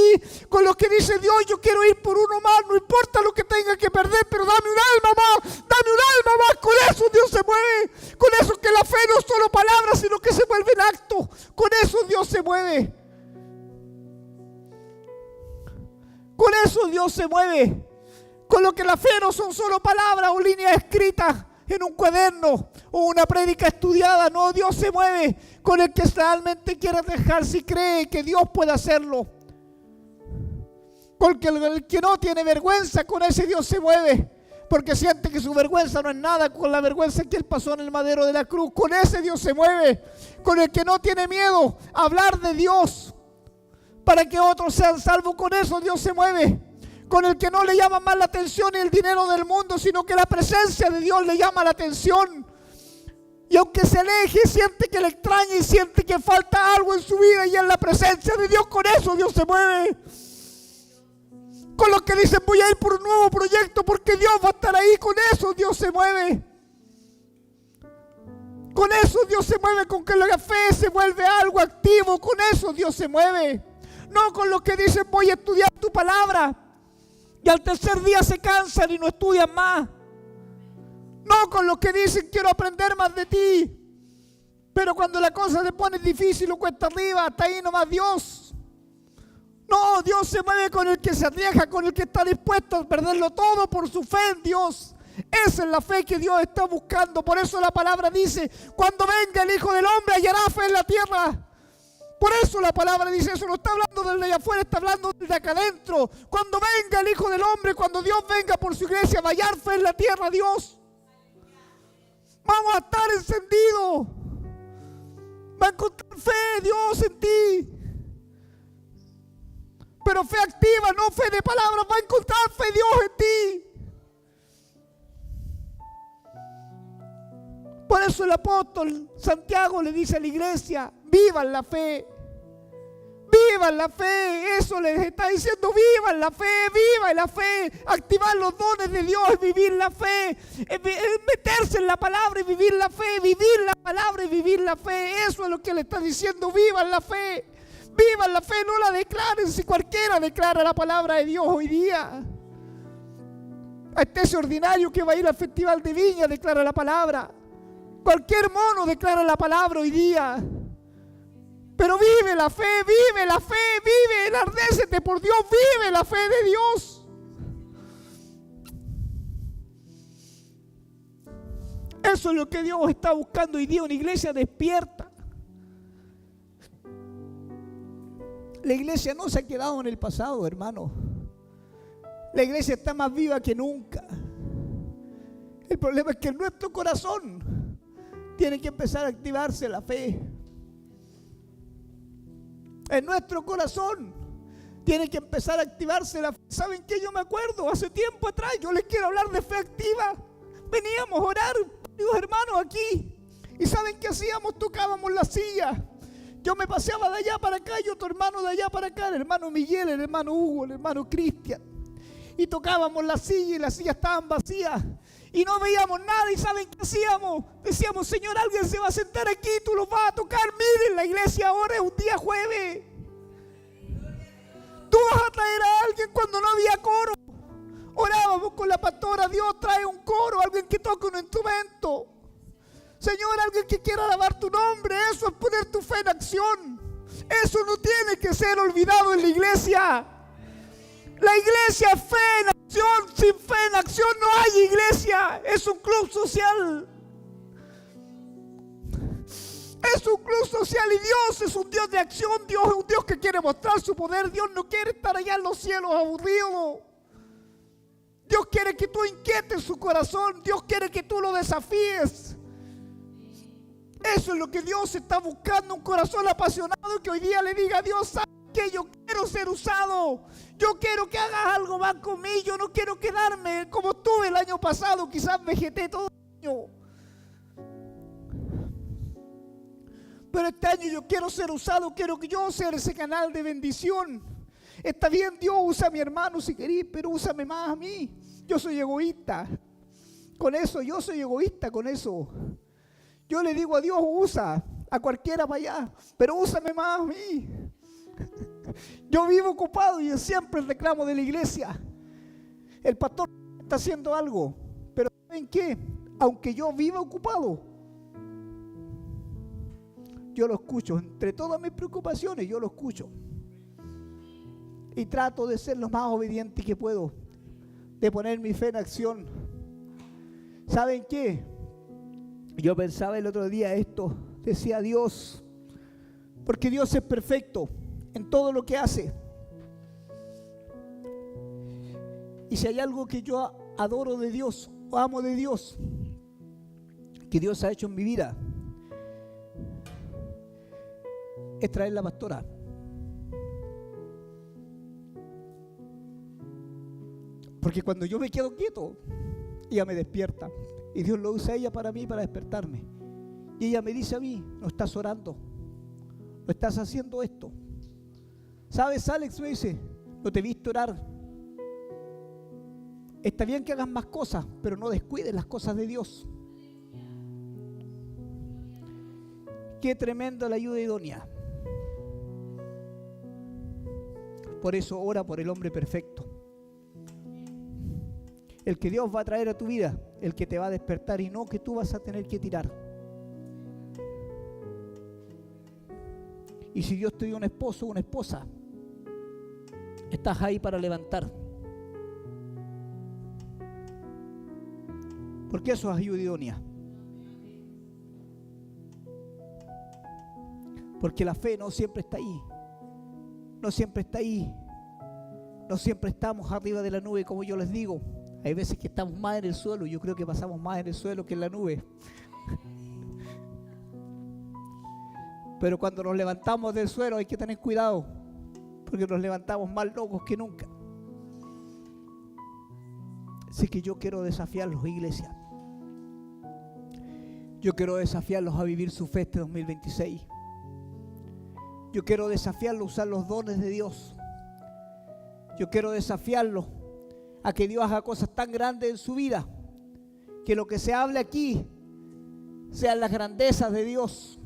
Con los que dicen, Dios, yo quiero ir por uno más, no importa lo que tenga que perder, pero dame un alma más, dame un alma más. Con eso Dios se mueve. Con eso que la fe no es solo palabras, sino que se vuelve en acto. Con eso Dios se mueve. Con eso Dios se mueve. Con lo que la fe no son solo palabras o líneas escritas en un cuaderno o una prédica estudiada. No, Dios se mueve con el que realmente quiere dejarse y cree que Dios puede hacerlo. Porque el que no tiene vergüenza, con ese Dios se mueve. Porque siente que su vergüenza no es nada con la vergüenza que Él pasó en el madero de la cruz. Con ese Dios se mueve. Con el que no tiene miedo a hablar de Dios para que otros sean salvos, con eso Dios se mueve. Con el que no le llama más la atención el dinero del mundo, sino que la presencia de Dios le llama la atención. Y aunque se aleje, siente que le extraña y siente que falta algo en su vida y en la presencia de Dios, con eso Dios se mueve. Con los que dicen, voy a ir por un nuevo proyecto porque Dios va a estar ahí, con eso Dios se mueve. Con eso Dios se mueve, con que la fe se vuelve algo activo, con eso Dios se mueve. No con los que dicen, voy a estudiar tu palabra y al tercer día se cansan y no estudian más. No con los que dicen, quiero aprender más de ti, pero cuando la cosa se pone difícil o cuesta arriba, hasta ahí nomás Dios. No, Dios se mueve con el que se arriesga, con el que está dispuesto a perderlo todo por su fe en Dios. Esa es la fe que Dios está buscando. Por eso la palabra dice, cuando venga el Hijo del Hombre hallará fe en la tierra. Por eso la palabra dice eso, no está hablando del de allá afuera, está hablando de acá adentro. Cuando venga el Hijo del Hombre, cuando Dios venga por su iglesia, va a hallar fe en la tierra, Dios. Vamos a estar encendidos. Va a encontrar fe, Dios, en ti. Pero fe activa, no fe de palabras, va a encontrar fe, Dios, en ti. Por eso el apóstol Santiago le dice a la iglesia, vivan la fe. Vivan la fe, eso les está diciendo, vivan la fe, activar los dones de Dios, vivir la fe, meterse en la palabra y vivir la fe, vivir la palabra y vivir la fe, eso es lo que le está diciendo, vivan la fe, no la declaren, si cualquiera declara la palabra de Dios hoy día. Hasta ese ordinario que va a ir al festival de Viña declara la palabra, cualquier mono declara la palabra hoy día. Pero vive, enardécete por Dios, vive la fe de Dios. Eso es lo que Dios está buscando hoy día, una iglesia despierta. La iglesia no se ha quedado en el pasado, hermano. La iglesia está más viva que nunca. El problema es que en nuestro corazón tiene que empezar a activarse la fe. En nuestro corazón tiene que empezar a activarse la fe. ¿Saben qué? Yo me acuerdo, hace tiempo atrás, yo les quiero hablar de fe activa. Veníamos a orar, digo, hermanos, aquí. ¿Y saben qué hacíamos? Tocábamos la silla. Yo me paseaba de allá para acá y otro hermano de allá para acá, el hermano Miguel, el hermano Hugo, el hermano Cristian. Y tocábamos la silla y las sillas estaban vacías. Y no veíamos nada. ¿Y saben qué hacíamos? Decíamos, Señor, alguien se va a sentar aquí, tú los vas a tocar. Miren, la iglesia ahora es un día jueves. Tú vas a traer a alguien cuando no había coro. Orábamos con la pastora, Dios trae un coro, alguien que toque un instrumento. Señor, alguien que quiera alabar tu nombre. Eso es poner tu fe en acción. Eso no tiene que ser olvidado en la iglesia. La iglesia es fe en acción. Sin fe en acción no hay iglesia. Es un club social. Es un club social y Dios es un Dios de acción. Dios es un Dios que quiere mostrar su poder. Dios no quiere estar allá en los cielos aburrido. Dios quiere que tú inquietes su corazón. Dios quiere que tú lo desafíes. Eso es lo que Dios está buscando, un corazón apasionado que hoy día le diga a Dios, ¿sabes qué? Yo quiero ser usado. Yo quiero que hagas algo más conmigo. Yo no quiero quedarme como estuve el año pasado. Quizás vegeté todo el año. Pero este año yo quiero ser usado. Quiero que yo sea ese canal de bendición. Está bien, Dios, usa a mi hermano si querís, pero úsame más a mí. Yo soy egoísta. Con eso, yo soy egoísta con eso. Yo le digo a Dios, usa a cualquiera para allá, pero úsame más a mí. Yo vivo ocupado y es siempre el reclamo de la iglesia. El pastor está haciendo algo, pero ¿saben qué? Aunque yo viva ocupado, yo lo escucho. Entre todas mis preocupaciones, yo lo escucho. Y trato de ser lo más obediente que puedo, de poner mi fe en acción. ¿Saben qué? Yo pensaba el otro día esto, decía Dios, porque Dios es perfecto en todo lo que hace. Y si hay algo que yo adoro de Dios, o amo de Dios, que Dios ha hecho en mi vida, es traer la pastora. Porque cuando yo me quedo quieto, ella me despierta. Y Dios lo usa a ella para mí, para despertarme. Y ella me dice a mí, no estás orando, no estás haciendo esto. ¿Sabes, Alex? Me dice, no te he visto orar. Está bien que hagas más cosas, pero no descuides las cosas de Dios. Qué tremenda la ayuda idónea. Por eso ora por el hombre perfecto. El que Dios va a traer a tu vida, el que te va a despertar y no que tú vas a tener que tirar. Y si Dios te dio un esposo o una esposa, estás ahí para levantar. Porque eso es ayuda idónea. Porque la fe no siempre está ahí. No siempre está ahí. No siempre estamos arriba de la nube, como yo les digo. Hay veces que estamos más en el suelo. Yo creo que pasamos más en el suelo que en la nube. Pero cuando nos levantamos del suelo hay que tener cuidado, porque nos levantamos más locos que nunca. Así que yo quiero desafiarlos, iglesia. Yo quiero desafiarlos a vivir su fe este 2026. Yo quiero desafiarlos a usar los dones de Dios. Yo quiero desafiarlos a que Dios haga cosas tan grandes en su vida, que lo que se hable aquí sean las grandezas de Dios,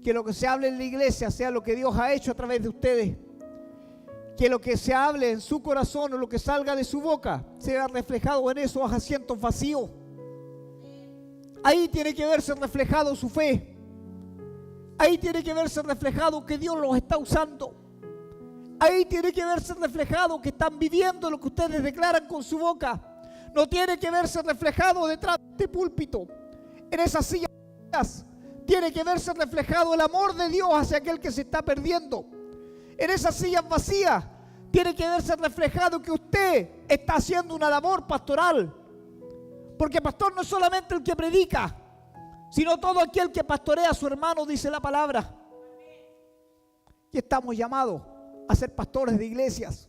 que lo que se hable en la iglesia sea lo que Dios ha hecho a través de ustedes, que lo que se hable en su corazón o lo que salga de su boca sea reflejado en esos asientos vacíos. Ahí tiene que verse reflejado su fe, ahí tiene que verse reflejado que Dios los está usando. Ahí tiene que verse reflejado que están viviendo lo que ustedes declaran con su boca. No tiene que verse reflejado detrás de este púlpito. En esas sillas tiene que verse reflejado el amor de Dios hacia aquel que se está perdiendo. En esas sillas vacías tiene que verse reflejado que usted está haciendo una labor pastoral. Porque pastor no es solamente el que predica, sino todo aquel que pastorea a su hermano, dice la palabra. Y estamos llamados a ser pastores de iglesias.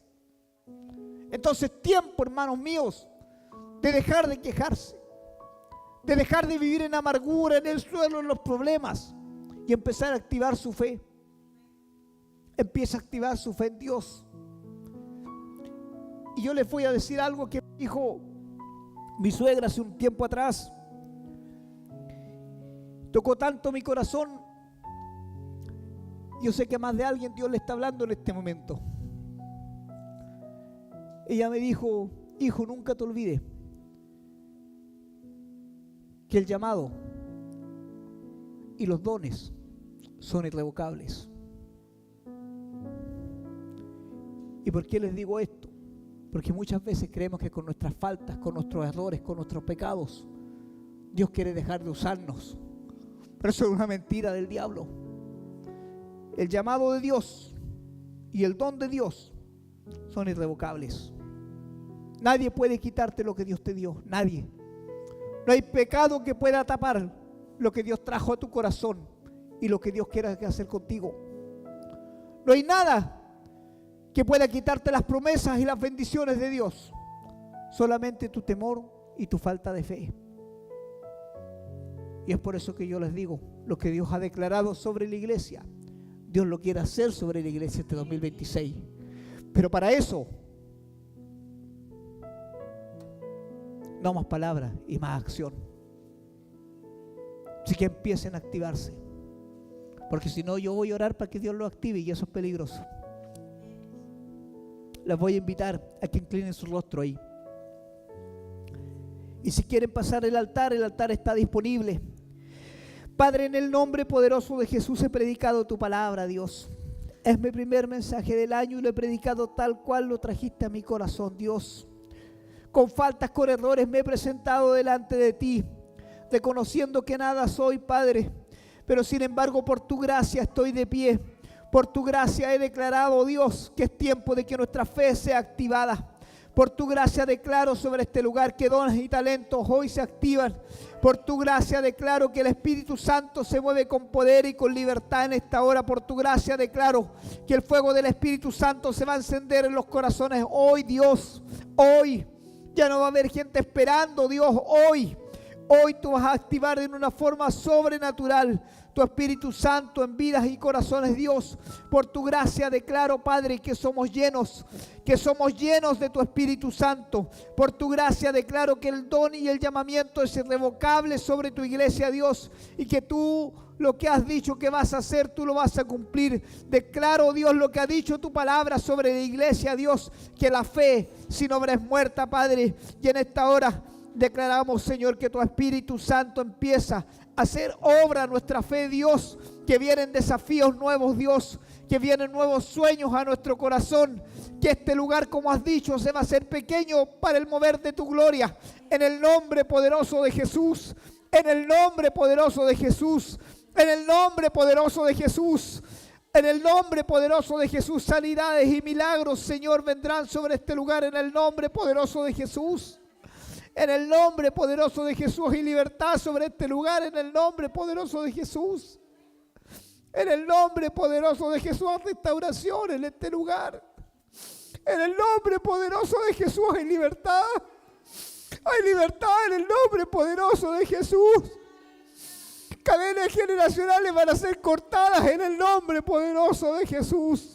Entonces, tiempo, hermanos míos, de dejar de quejarse, de dejar de vivir en amargura, en el suelo, en los problemas, y empezar a activar su fe. Empieza a activar su fe en Dios. Y yo les voy a decir algo que me dijo Mi suegra hace un tiempo atrás tocó tanto mi corazón. Yo sé que a más de alguien Dios le está hablando en este momento. Ella me dijo: hijo, nunca te olvides que el llamado y los dones son irrevocables. ¿Y por qué les digo esto? Porque muchas veces creemos que con nuestras faltas, con nuestros errores, con nuestros pecados, Dios quiere dejar de usarnos. Pero eso es una mentira del diablo. El llamado de Dios y el don de Dios son irrevocables. Nadie puede quitarte lo que Dios te dio. Nadie. No hay pecado que pueda tapar lo que Dios trajo a tu corazón y lo que Dios quiera hacer contigo. No hay nada que pueda quitarte las promesas y las bendiciones de Dios. Solamente tu temor y tu falta de fe. Y es por eso que yo les digo, lo que Dios ha declarado sobre la iglesia, Dios lo quiere hacer sobre la iglesia este 2026. Pero para eso, no más palabras y más acción. Así que empiecen a activarse. Porque si no, yo voy a orar para que Dios lo active y eso es peligroso. Les voy a invitar a que inclinen su rostro ahí. Y si quieren pasar el altar está disponible. Padre, en el nombre poderoso de Jesús he predicado tu palabra, Dios. Es mi primer mensaje del año y lo he predicado tal cual lo trajiste a mi corazón, Dios. Con faltas, con errores me he presentado delante de ti, reconociendo que nada soy, Padre. Pero sin embargo, por tu gracia estoy de pie. Por tu gracia he declarado, Dios, que es tiempo de que nuestra fe sea activada. Por tu gracia declaro sobre este lugar que dones y talentos hoy se activan. Por tu gracia declaro que el Espíritu Santo se mueve con poder y con libertad en esta hora. Por tu gracia declaro que el fuego del Espíritu Santo se va a encender en los corazones hoy, Dios. Hoy ya no va a haber gente esperando, Dios. Hoy tú vas a activar de una forma sobrenatural tu Espíritu Santo en vidas y corazones, Dios. Por tu gracia declaro, Padre, que somos llenos de tu Espíritu Santo. Por tu gracia declaro que el don y el llamamiento es irrevocable sobre tu iglesia, Dios, y que tú lo que has dicho que vas a hacer, tú lo vas a cumplir. Declaro, Dios, lo que ha dicho tu palabra sobre la iglesia, Dios, que la fe sin obra es muerta, Padre. Y en esta hora declaramos, Señor, que tu Espíritu Santo empieza a hacer obra nuestra fe, Dios, que vienen desafíos nuevos, Dios, que vienen nuevos sueños a nuestro corazón, que este lugar, como has dicho, se va a hacer pequeño para el mover de tu gloria, en el nombre poderoso de Jesús, en el nombre poderoso de Jesús, en el nombre poderoso de Jesús. En el nombre poderoso de Jesús, sanidades y milagros, Señor, vendrán sobre este lugar en el nombre poderoso de Jesús. En el nombre poderoso de Jesús y libertad sobre este lugar, en el nombre poderoso de Jesús. En el nombre poderoso de Jesús, restauración en este lugar. En el nombre poderoso de Jesús hay libertad. Hay libertad en el nombre poderoso de Jesús. Cadenas generacionales van a ser cortadas en el nombre poderoso de Jesús.